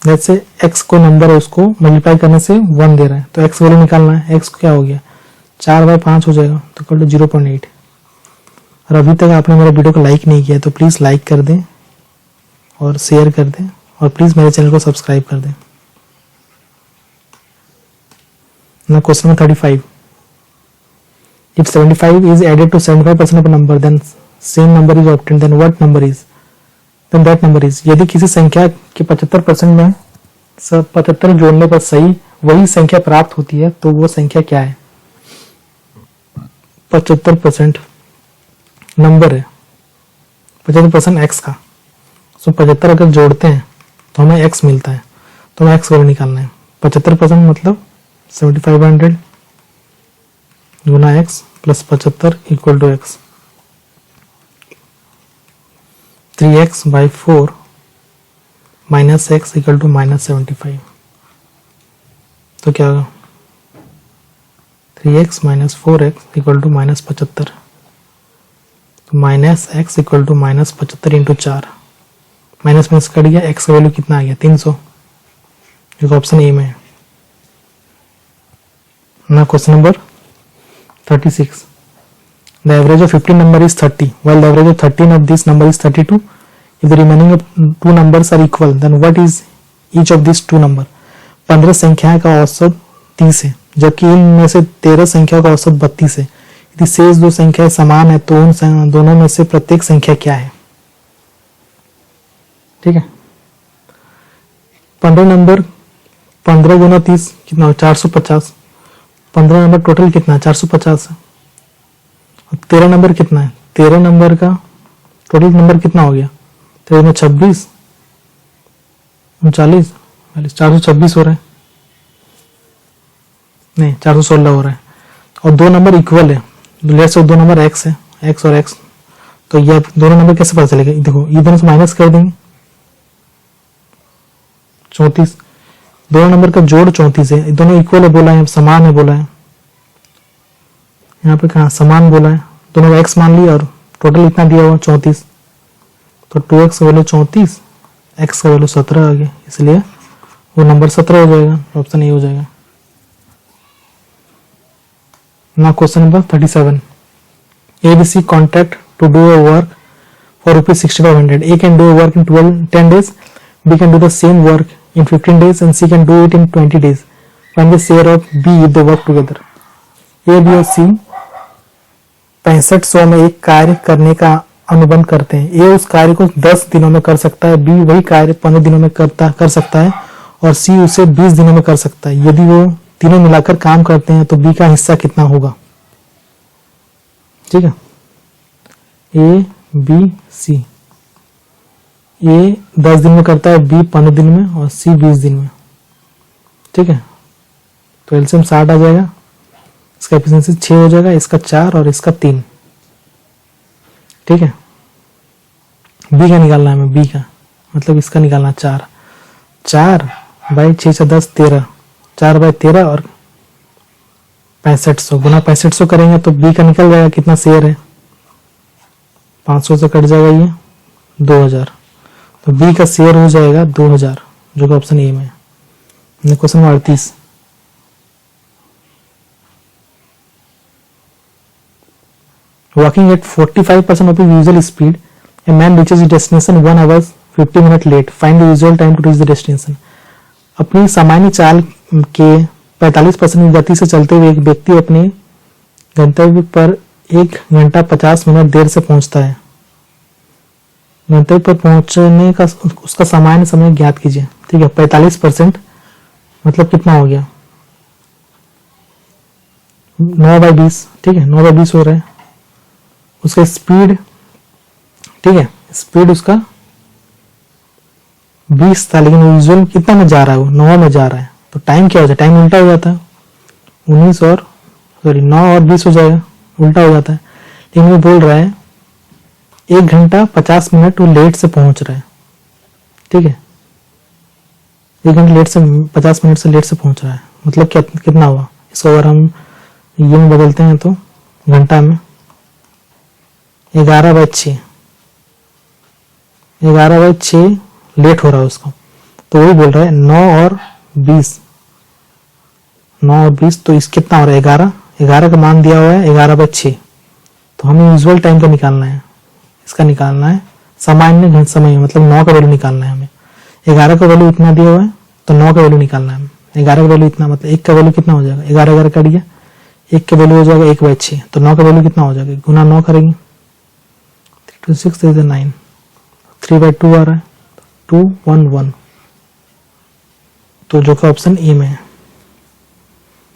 जैसे x को नंबर है उसको मल्टीप्लाई करने से 1 दे रहा है, तो x वैल्यू निकालना है। x क्या हो गया, 4/5 हो जाएगा, तो कर लो 0.8। और अभी तक आपने मेरे वीडियो को लाइक नहीं किया तो प्लीज लाइक कर दें और शेयर कर दें, और प्लीज मेरे चैनल को सब्सक्राइब कर दें। Now question number 35. If 75 is added to 75% of a number, then same number is obtained. Then what number is? Then that number is. यदि किसी संख्या के 75% में 75 जोड़ने पर सही वही संख्या प्राप्त होती है, तो वो संख्या क्या है? 75% नंबर है, 75% x का, तो 75 अगर जोड़ते हैं तो हमें x मिलता है, तो हमें x वैल्यू निकालना है। 75% मतलब 75/100 गुना x plus 75 equal to x. 3x by 4 minus x equal to minus 75। तो क्या होगा 3x minus 4x equal to minus 75। तो minus x equal to minus 75 into 4, minus minus cut गया, एक्स का वैल्यू कितना आ गया 300, जो ऑप्शन ए में है। ना question number 36, the average of 15 number is 30 while the average of 13 of this number is 32. If the remaining of two numbers are equal then what is each of these two number? 15 संख्या का औसत 30 है जबकि इनमें से 13 संख्या का औसत 32 है। यदि शेष दो संख्याएं समान है तो उन दोनों में से प्रत्येक संख्या क्या है? ठीक है, 15 नंबर 15 गुना 30 कितना हो 450। 15 नंबर टोटल कितना 450 है। 13 नंबर कितना है, 13 नंबर का टोटल नंबर कितना हो गया 13 में 26 39 426 हो रहा है, नहीं 416 हो रहा है। और दो नंबर इक्वल है, लेट से दो नंबर x है, x और x, तो ये दोनों नंबर कैसे पता चलेगा? देखो इधर से माइनस कर देंगे 34, दोनों नंबर का जोड़ 34 है, दोनों इक्वल है बोला है, समान है बोला है, यहाँ पे कहा समान बोला है, दोनों x मान लिया और टोटल इतना दिया हुआ 34, तो 2x का वैल्यू 34, x का वैल्यू 17 आ गया, इसलिए वो नंबर 17 हो जाएगा, ऑप्शन ए हो जाएगा। Now question number 37. ABC contract to do a work for rupees 6500. A can do a work in 10 days. B can do the same work in 15 days and C can do it in 20 days. Find the share of B if they work together. A, B और C 6500 में एक कार्य करने का अनुबंध करते हैं। A उस कार्य को 10 दिनों में कर सकता है, B वही कार्य 15 दिनों में कर सकता है और C उसे 20 दिनों में कर सकता है। यदि वो तीनों मिलाकर काम करते हैं तो बी का हिस्सा कितना होगा? ठीक है, ए बी सी, ए 10 दिन में करता है, बी 15 दिन में और सी 20 दिन में। ठीक है, तो एलसीएम 60 आ जाएगा, इसका एफिशिएंसी 6 हो जाएगा, इसका 4 और इसका 3। ठीक है, बी का निकालना है हमें, बी का मतलब इसका निकालना 4 बाई 6 से 10 13, 4 बाई 13 और 6500 गुना 6500 करेंगे तो बी का निकल जाएगा कितना शेयर है, 500 से कट जाएगा ये 2000, तो बी का शेयर हो जाएगा 2000, जो कि ऑप्शन ए में है। Question number 38, walking at 45% of his usual speed, a man reaches his destination 1 hour 50 minutes late. Find the usual time to reach the destination. अपनी सामान्य चाल के 45% की गति से चलते हुए एक व्यक्ति अपने गंतव्य पर 1 घंटा 50 मिनट देर से पहुंचता है। गंतव्य पर पहुंचने का उसका सामान्य समय ज्ञात कीजिए। ठीक है, 45% मतलब कितना हो गया 9/20। ठीक है, 9/20 हो रहा है। उसका स्पीड, ठीक है, स्पीड उसका 20 था, लेकिन यूजुअल कितना में जा रहा है, वो 9 में जा रहा है, तो टाइम क्या हो जाता है, टाइम उल्टा हो जाता है, 9 और 20 हो जाएगा, उल्टा हो जाता है। लेकिन वो बोल रहा है 1 घंटा 50 मिनट वो लेट से पहुंच रहा है। ठीक है, 1 घंटा लेट से 50 मिनट से लेट से पहुंच रहा है, मतलब क्या कितना हुआ, इसको अगर हम ये में बदलते हैं तो घंटा में 11/6, 11/6 लेट हो रहा है उसको, तो वही बोल रहा है 9 और 20, तो इस कितना हो रहा है 11 का मान दिया हुआ है 11/6, तो हमें यूजुअल टाइम का निकालना है, इसका निकालना है सामान्य घंटे समय, मतलब 9 का वैल्यू निकालना है हमें। 11 का वैल्यू इतना दिया हुआ है तो 9 का वैल्यू निकालना है। 11 का वैल्यू इतना, मतलब 1 का वैल्यू कितना हो जाएगा, 11 कट गया, 1 का वैल्यू हो जाएगा 1/6, तो 9 का वैल्यू कितना हो जाएगा, गुना 9 करेंगे 3 2 6 9, 3/2 आ रहा है, 211, तो जो कि ऑप्शन ए में है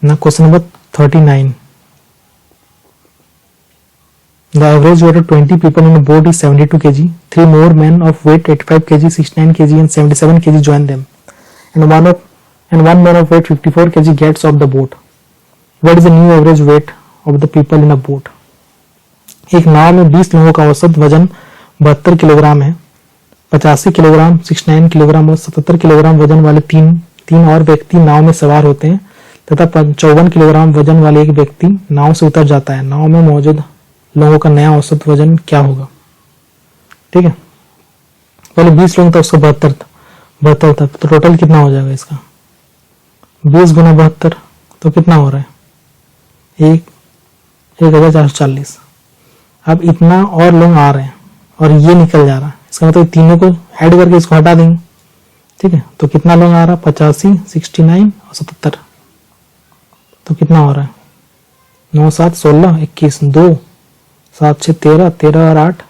ना। Question number 39, the average weight of 20 people in a boat is 72 kg. 3 more men of weight 85 kg, 69 kg and 77 kg join them, and one man of weight 54 kg gets off the boat. What is the new average weight of the people in a boat. एक नाव में 20 लोगों का औसत वजन 72 किलोग्राम है। 85 किलोग्राम, 69 किलोग्राम और 77 किलोग्राम वजन वाले तीन और व्यक्ति नाव में सवार होते हैं तथा 54 किलोग्राम वजन वाले एक व्यक्ति नाव से उतर जाता है। नाव में मौजूद लोगों का नया औसत वजन क्या होगा? ठीक है, पहले 20 लोग था, उसका 72 था, तो टोटल कितना हो जाएगा इसका? 20 गुना 72 तो कितना हो रहा है? 1440। अब इतना और लोग आ रहे हैं और ये निकल जा रहा है, इसका मतलब तीनों को ऐड करके इसको हटा देंगे। ठीक है, तो कितना लोग आ रहा है? 85, 69 और 77। तो कितना हो रहा है? 9, 7, 16, 21, 2, 7, 6, 13, 13 और 8,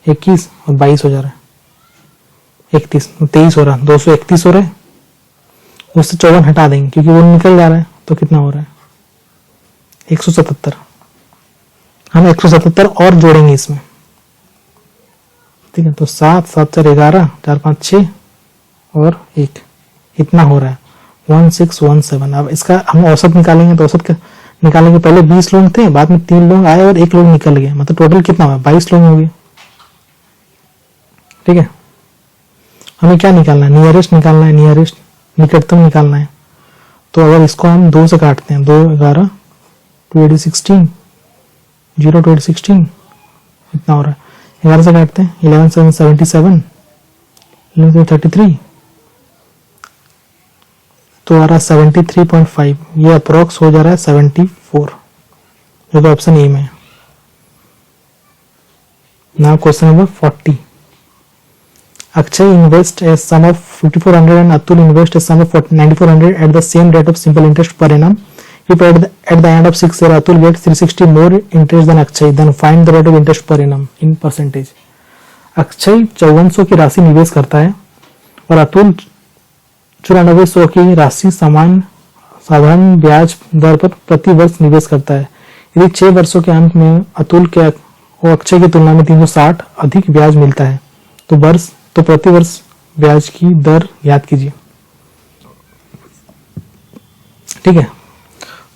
21 और 22 हो जा रहा है। 31, 23 हो रहा है, 231 हो रहा है। उससे 54 हटा देंगे क्योंकि वो निकल जा रहा है, तो कितना हो रहा है? 177। हम 177 और जोड़ेंगे इसमें। ठीक है, तो 7, 7, 4, 11, 4, 5, 6 और 1, इतना हो रहा है 1617। अब इसका हम औसत निकालेंगे, तो औसत निकालेंगे। पहले 20 लोग थे, बाद में 3 लोग आए और 1 लोग निकल गए, मतलब टोटल कितना हुआ? 22 लोग हो गए। ठीक है, हमें क्या निकालना है? नियरेस्ट निकालना है, नियरेस्ट निकटतम निकालना है। तो अगर इसको हम 2 से काटते हैं, 2, 11, 2, 8, 16, 0, 2, 8, 16, इतना हो रहा है। 11 से काटते हैं, 11, 7, 77, 11, 33, तो आ रहा है 73.5। ये अप्रोक्स हो जा रहा है 74, जो कि ऑप्शन ए में है। Now question number 40। Akshay invest a sum of 5400 and Atul invest a sum of 9400 at the same rate of simple interest per annum. If at the end of 6 years Atul gets 360 more interest than Akshay, then find the rate of interest per annum in percentage. Akshay 5400 की राशि निवेश करता है और अतुल 9400 की राशि साधारण ब्याज दर पर प्रति वर्ष निवेश करता है। यदि 6 वर्षों के अंत में अतुल को अक्षय की तुलना में 360 अधिक ब्याज मिलता है तो प्रति वर्ष ब्याज की दर याद कीजिए। ठीक है,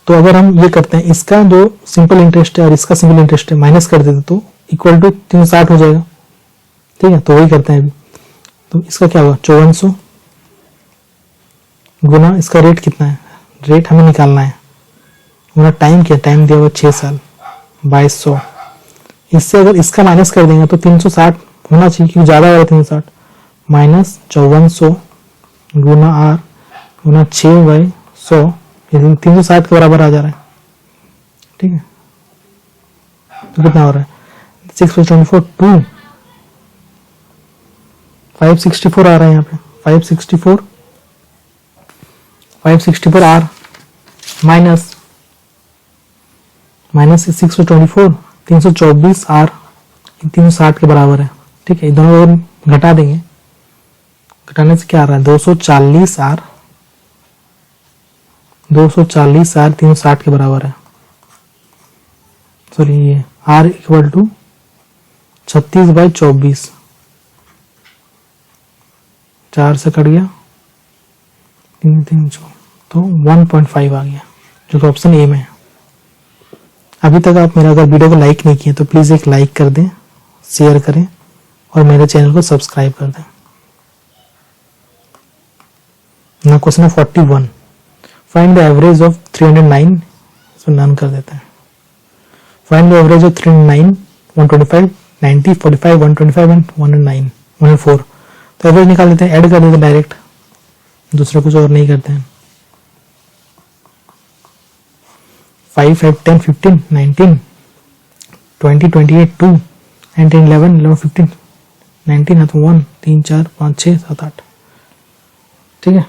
तो अगर हम ये करते हैं, इसका जो सिंपल इंटरेस्ट है और इसका सिंपल इंटरेस्ट है माइनस कर देते तो इक्वल टू 360 हो जाएगा। ठीक है, तो वही करते हैं अभी। तो इसका क्या होगा? 5400 गुना इसका रेट कितना है? रेट हमें निकालना है गुना टाइम क्या? टाइम दिया हुआ 6 साल, 2200। इससे अगर इसका माइनस कर देंगे तो 360 होना चाहिए क्योंकि ज्यादा हो रहा है 360, माइनस 5400 गुना आर गुना 6/100, 360 के बराबर आ जा रहा है। ठीक है, तो कितना हो रहा है? 6/24 2, 564 आ रहा है यहाँ पे। 564 आर माइनस 6/24 324 आर 360 के बराबर है। ठीक है, दोनों घटा देंगे, घटाने से क्या आ रहा है? 240 आर 360 के बराबर है। सॉरी, ये आर इक्वल टू 36/24, 4 से कट गया 3 तो 1.5 आ गया, जो कि ऑप्शन ए में है। अभी तक आप मेरा अगर वीडियो को लाइक नहीं किए तो प्लीज एक लाइक कर दें, शेयर करें और मेरे चैनल को सब्सक्राइब कर दें। ना question 41, find the average of 309, so नन कर देते हैं। Find the average of 309, 125, 90, 45, 125 and 109, 104। तो एवरेज निकाल लेते हैं, ऐड कर देते हैं डायरेक्ट, दूसरा कुछ और नहीं करते हैं। 5, 5, 10, 15, 19, 20, 28, 2, 19, 11, 11, 15, 19 है तो 1, 3, 4, 5, 6, 7, 8। ठीक है,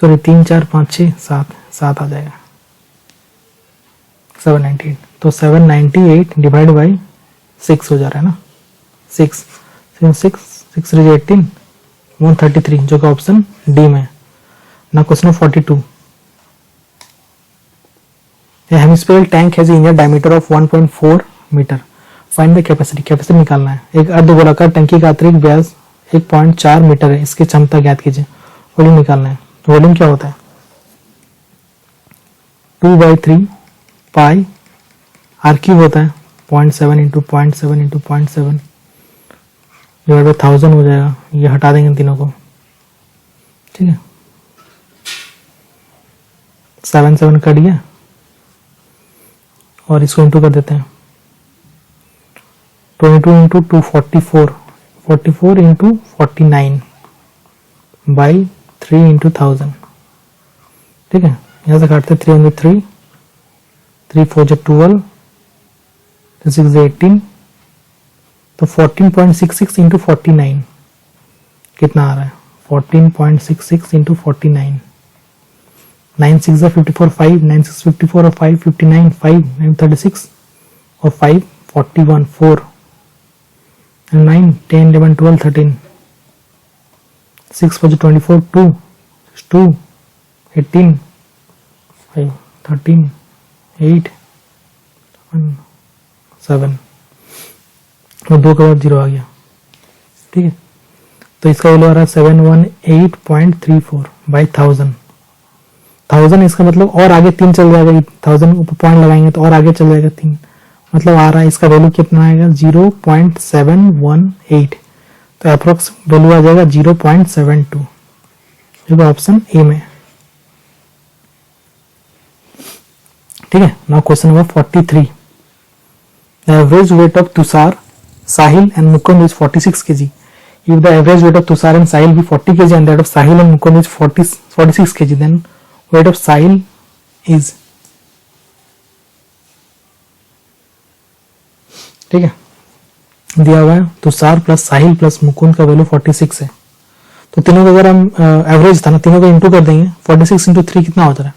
सॉरी 3, 4, 5, 6, 7 आ जाएगा 798। तो 798 डिवाइड बाई 6 हो जा रहा है ना, 6 18, 133, जो कि ऑप्शन डी में है ना। Question 42, A hemispherical tank has a inner diameter of 1.4 metre. Find the capacity, capacity निकालना है। एक अर्धगोलाकार टंकी का अतिरिक्त व्यास 1.4 मीटर है, इसकी क्षमता ज्ञात कीजिए। वॉल्यूम निकालना है। तो वॉल्यूम क्या होता है? 2/3 पाई आर क्यूब होता है 0.7 इंटू 0.7 इंटू 0.7 डिवाइड बाई 1000 हो जाएगा। ये हटा देंगे तीनों को, ठीक है। 7 7 कट गया और इसको इंटू कर देते हैं 22 इंटू 244 44 इंटू 49 बाई 3 इंटू 1000, ठीक है। यहाँ से काटते 3 होंगे 3 3 4 12 6 18 तो 14.66 इंटू 49 कितना आ रहा है 14.66 इंटू 49 9 6 54 5 9 6 54 और 5 59 5 9 36 और 5 41 4 9 10 11 12 13 6 4 24 2 2 18 5 13 8 7 और 2 का बाद 0 आ गया, ठीक है। तो इसका वैल्यू आ रहा है 718.34 बाई 1000 इसका मतलब और आगे 3 चल जाएगा, 1000 ऊपर पॉइंट लगाएंगे तो और आगे चल जाएगा 3, मतलब आ रहा है इसका वैल्यू कितना आएगा 0.718, तो अप्रोक्स वैल्यू आ जाएगा 0.72, जो ऑप्शन ए में, ठीक है। Now question number 43, the average weight of Tushar, Sahil and Mukund is 46 kg. If the average weight of Tushar and Sahil be 40 kg and that of Sahil and Mukund is 46 kg, then weight of Sahil is, ठीक है। दिया हुआ है तुषार प्लस साहिल प्लस मुकुंद का वैल्यू 46 है, तो तीनों का अगर हम एवरेज था ना, तीनों का इंटू कर देंगे 46 इंटू 3 कितना होता है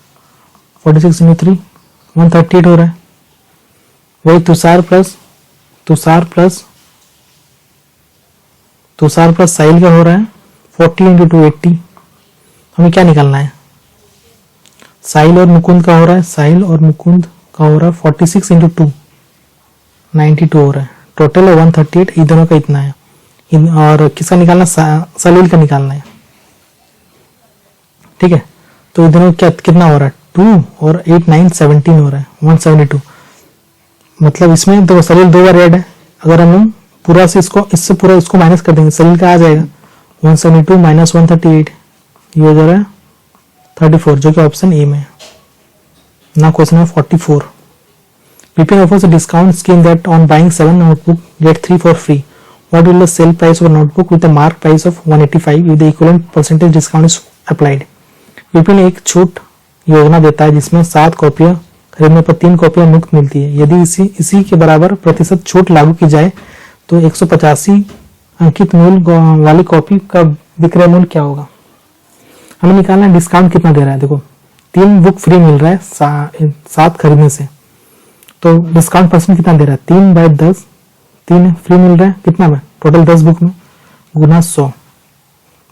46 इंटू 3 138 हो रहा है। वही तुषार प्लस साहिल का हो रहा है 40 इंटू 280। हमें क्या निकालना है, साहिल और मुकुंद का हो रहा है 46 इंटू 2 92 हो रहा है, टोटल है 138, इन दोनों का इतना है। और किसका निकालना, सलील का निकालना है, ठीक है। तो इन दोनों क्या कितना हो रहा है 2 और 8 9 17 हो रहा है 172, मतलब इसमें तो सलील 2 बार ऐड है। अगर हम पूरा से इससे पूरा इसको माइनस कर देंगे, सलील का आ जाएगा 172 माइनस 138, ये हो जा रहा है 34, जो कि ऑप्शन ए में। Now question number 44, Bipin offers a discount scheme that on buying 7 notebook get 3 for free. What will the sale price of a notebook with a mark price of 185 if the equivalent percentage discount is applied? Bipin एक छूट योजना देता है जिसमें 7 कॉपियां खरीदने पर 3 कॉपियां मुफ्त मिलती है। यदि इसी के बराबर प्रतिशत छूट लागू की जाए तो 185 अंकित मूल्य वाली कॉपी का विक्रय मूल्य क्या होगा। हमें निकालना है डिस्काउंट कितना दे रहा है। देखो 3 बुक फ्री मिल रहा है 7 खरीदने से, तो डिस्काउंट परसेंट कितना दे रहा है 3/10, 3 फ्री मिल रहा है कितना में टोटल 10 बुक में गुना 100,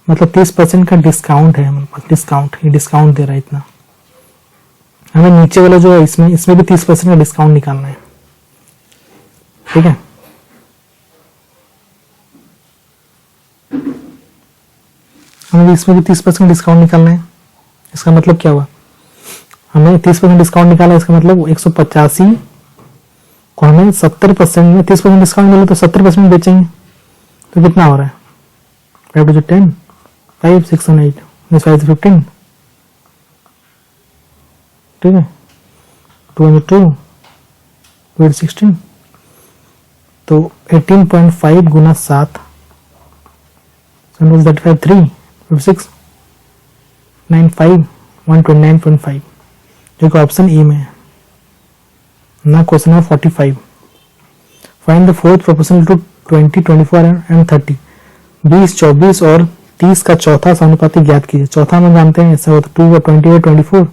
मतलब 30% का डिस्काउंट है हमारे पास। डिस्काउंट ये डिस्काउंट दे रहा है इतना। हमें नीचे वाला जो है इसमें भी 30% का डिस्काउंट निकालना है, ठीक है। हमें इसमें भी 30% डिस्काउंट निकालना है। इसका मतलब क्या हुआ, हमें 30% डिस्काउंट निकाला, इसका मतलब 185 को हमें 70% में 30% डिस्काउंट मिले तो 70% बेचेंगे, तो कितना हो रहा है 5 to 10 5 6 और 8 5 to 15, ठीक है 2 2 2 16, तो 18.5 गुना 7 3 56 95 129.5, जो कि ऑप्शन ए में है। ना question number 45, find the fourth proportional to 20 24 and 30। 20 24 और 30 का चौथा समानुपाती ज्ञात कीजिए। चौथा हम जानते हैं ऐसा होता 2 और 20 और 24,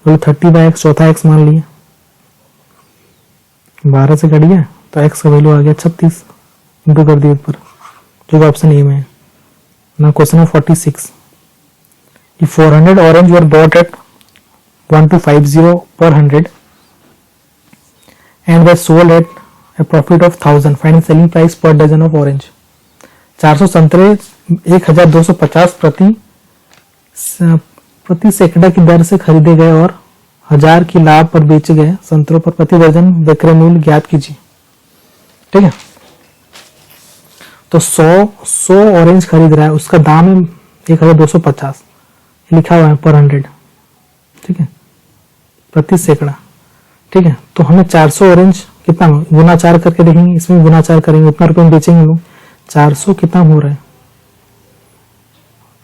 तो 30/x चौथा x मान लिया, 12 से कट गया तो x का वैल्यू आ गया 36, इंटू कर दिया ऊपर, जो कि ऑप्शन ए में है। ना question number 46, if 400 orange were bought at 1250 per 100 and were sold at a profit of 1000, find selling price per dozen of orange। 400 संतरे 1250 प्रति सैकड़ा की दर से खरीदे गए और 1000 की लाभ पर बेचे गए संतरों पर प्रति दर्जन विक्रय मूल्य ज्ञात कीजिए। ठीक है, तो 100 ऑरेंज खरीद रहा है, उसका दाम है 1250 लिखा हुआ है पर 100। ठीक है, प्रति सैकड़ा। ठीक है, तो हमें 400 ऑरेंज कितना गुना 4 करके देखेंगे, इसमें गुना 4 करेंगे, उतना रुपए में बेचेंगे लोग। 400 कितना हो रहा है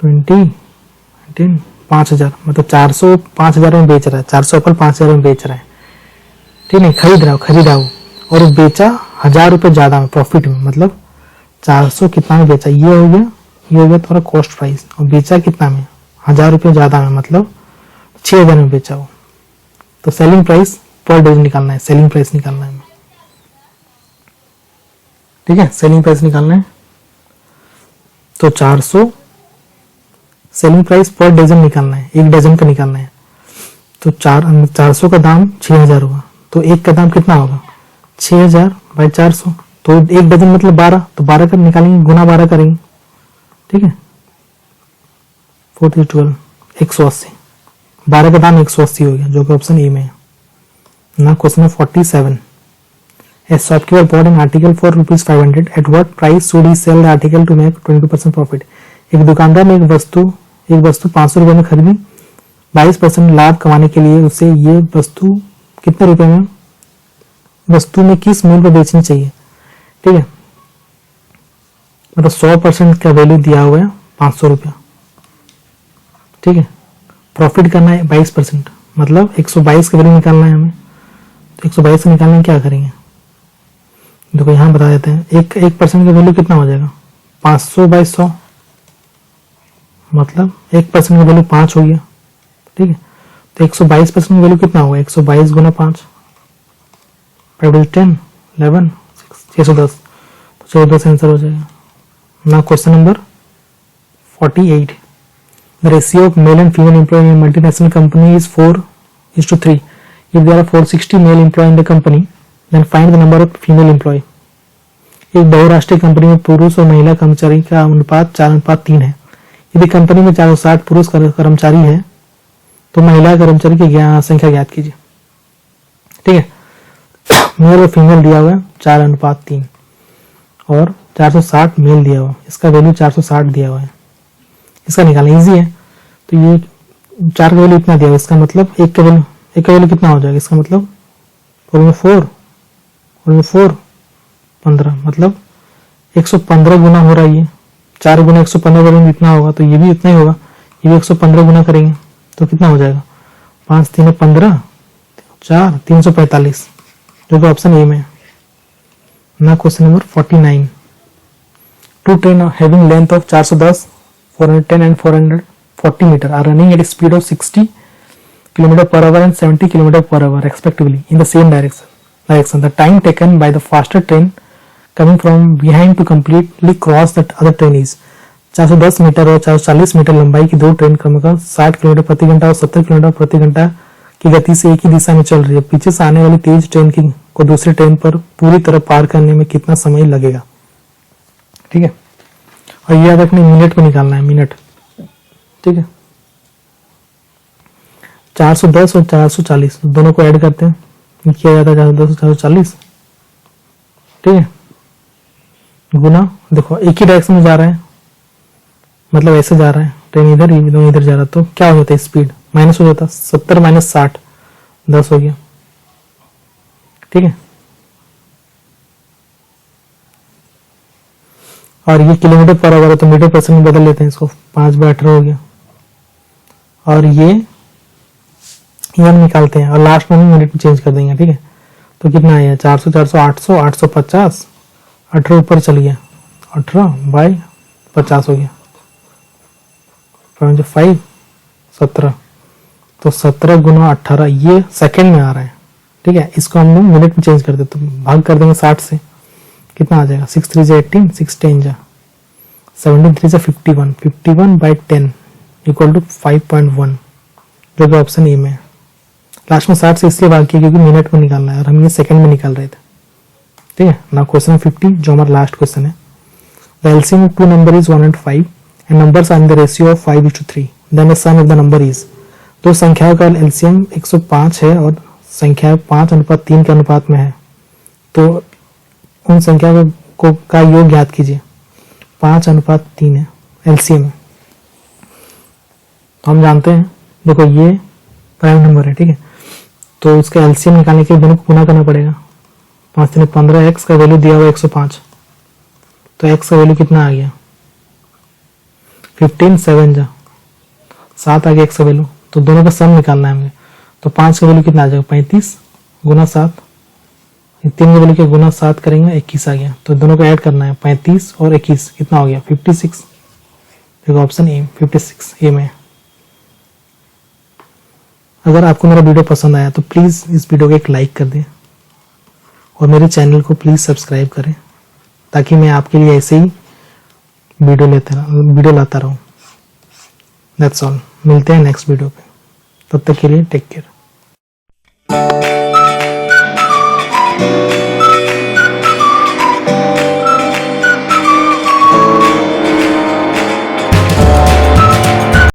20 5000, मतलब 400 5000 में बेच रहा है, 400 एप्पल 5000 में बेच रहा है। ठीक है, खरीदा हो और बेचा 1000 रुपये ज्यादा में प्रॉफिट में, मतलब 400 कितना में बेचा, ये हो गया तुम्हारा कॉस्ट प्राइस, और बेचा कितना में 1000 रुपये ज्यादा में, मतलब 6000 में बेचा हो। तो सेलिंग प्राइस पर डे निकालना है, सेलिंग प्राइस निकालना है। ठीक है, सेलिंग प्राइस निकालना है, तो 400 सेलिंग प्राइस पर डजन निकालना है, एक डजन का निकालना है। तो 400 का दाम 6000 होगा, तो एक का दाम कितना होगा 6000 बाई 400, तो एक डजन मतलब 12, तो 12 का निकालेंगे, गुना 12 करेंगे। ठीक है, 4 180, 12 का दाम 180 हो गया, जो कि ऑप्शन ए में है ना। Question 47, A shopkeeper bought an article for ₹500. At what price should he sell the article to make 20% profit? एक दुकानदार ने एक वस्तु 500 रुपए में खरीदी, 22% लाभ कमाने के लिए उसे ये वस्तु कितने रुपए में, वस्तु में किस मूल्य पर बेचनी चाहिए। ठीक है, मतलब 100% का वैल्यू दिया हुआ है 500 रुपया। ठीक है, प्रॉफिट करना है 22%, मतलब 122 का वैल्यू निकालना है हमें। तो 122 से निकालने क्या करेंगे, देखो यहां बता देते हैं। 1% का वैल्यू कितना हो जाएगा 500 बाई 100, मतलब 1% का वैल्यू 5 हो गया। ठीक है, तो 122% का वैल्यू कितना होगा 122 गुना 5, 5 10 11 610, तो 610 आंसर हो जाएगा ना। Question number 48, the ratio of male and female employ in multinational company is 4:3। If there are 460 male employ in the company, then find the number of female employee। एक बहुराष्ट्रीय कंपनी में पुरुष और महिला कर्मचारी का अनुपात 4:3 है। यदि कंपनी में 460 पुरुष कर्मचारी है तो महिला कर्मचारी की संख्या ज्ञात कीजिए। ठीक है, मेल और फीमेल दिया हुआ है 4:3 और 460 मेल दिया हुआ है, इसका वैल्यू 460 दिया हुआ है, इसका निकालना इजी है। तो ये 4 का वैल्यू इतना दिया हुआ है, इसका मतलब एक का वैल्यू कितना हो जाएगा, इसका मतलब 4 15, मतलब 115 गुना हो रहा है। ये 4 गुना 115 करेंगे इतना होगा, तो ये भी उतना ही होगा, ये भी 115 गुना करेंगे तो कितना हो जाएगा 5 3 15 4 345, जो कि ऑप्शन ए में है ना। Question number 49, two train having length of 410 410 and 440 metre are running at speed of 60 km/h and 70 km/h respectively in the same direction. The time taken by the faster train coming from behind to completely cross the other train is 410 metre और 440 मीटर लंबाई की दो ट्रेन क्रमशः 60 किलोमीटर प्रति घंटा और 70 किलोमीटर प्रति घंटा की गति से एक ही दिशा में चल रही है। पीछे से आने वाली तेज ट्रेन को दूसरी ट्रेन पर पूरी तरह पार करने में कितना समय लगेगा। ठीक है, और याद रखने मिनट में निकालना है, मिनट। ठीक है, 410 और 440 दोनों को ऐड करते हैं, किया जाता है 410 440। ठीक है, गुना, देखो एक ही डायरेक्शन में जा रहा है, मतलब ऐसे जा रहा है ट्रेन, इधर जा रहा है, तो क्या हो जाता है स्पीड माइनस हो जाता है, 70 माइनस 60 10 हो गया। ठीक है, और ये किलोमीटर पर आवर है तो मीटर परसेंट में बदल लेते हैं इसको, 5/18 हो गया। और ये निकालते हैं और लास्ट में मिनट में चेंज कर देंगे। ठीक है, तो कितना आया 400 400 800 850, 18 ऊपर चल गया, 18/50 हो गया, 5 17, तो 17 गुना 18 ये सेकंड में आ रहा है। ठीक है, इसको हम लोग मिनट में चेंज कर देते, तो भाग कर देंगे 60 से, कितना आ जाएगा 6 3 18 6 10 17 3 51 51/10 इक्वल टू 5.1, जो कि ऑप्शन ए में है। लास्ट में 60 से इसलिए भाग किया क्योंकि मिनट में निकालना है और हम ये सेकंड में निकाल रहे थे। ठीक है ना। क्वेश्चन 50 जो हमारा लास्ट क्वेश्चन है, the LCM of two number is 1 and 5 and numbers are in the ratio of 5:3, then the sum of the number is, दो संख्याओं का एलसीएम 105 है और संख्या 5:3 के अनुपात में है, तो उन संख्याओं को का योग ज्ञात कीजिए। 5:3 है एलसीएम, तो हम जानते हैं, देखो ये प्राइम नंबर है, ठीक है, तो इसका एलसीएम निकालने के लिए दोनों को गुना करना पड़ेगा। 5×3 15, एक्स का वैल्यू दिया हुआ 105, तो एक्स का वैल्यू कितना आ गया 15, 7 आ गया एक्स का वैल्यू, तो दोनों का सम निकालना है हमें। तो 5 का वैल्यू कितना आ जाएगा 35 गुना 7, 3 का वैल्यू क्या गुना 7 करेंगे 21 आ गया, तो दोनों को ऐड करना है 35 और 21 कितना हो गया 56। देखो ऑप्शन ए 56 ए में। अगर आपको मेरा वीडियो पसंद आया तो प्लीज इस वीडियो को एक लाइक कर दें और मेरे चैनल को प्लीज सब्सक्राइब करें, ताकि मैं आपके लिए ऐसे ही वीडियो लाता रहूं। दैट्स ऑल, मिलते हैं नेक्स्ट वीडियो पे, तब तक के लिए टेक केयर।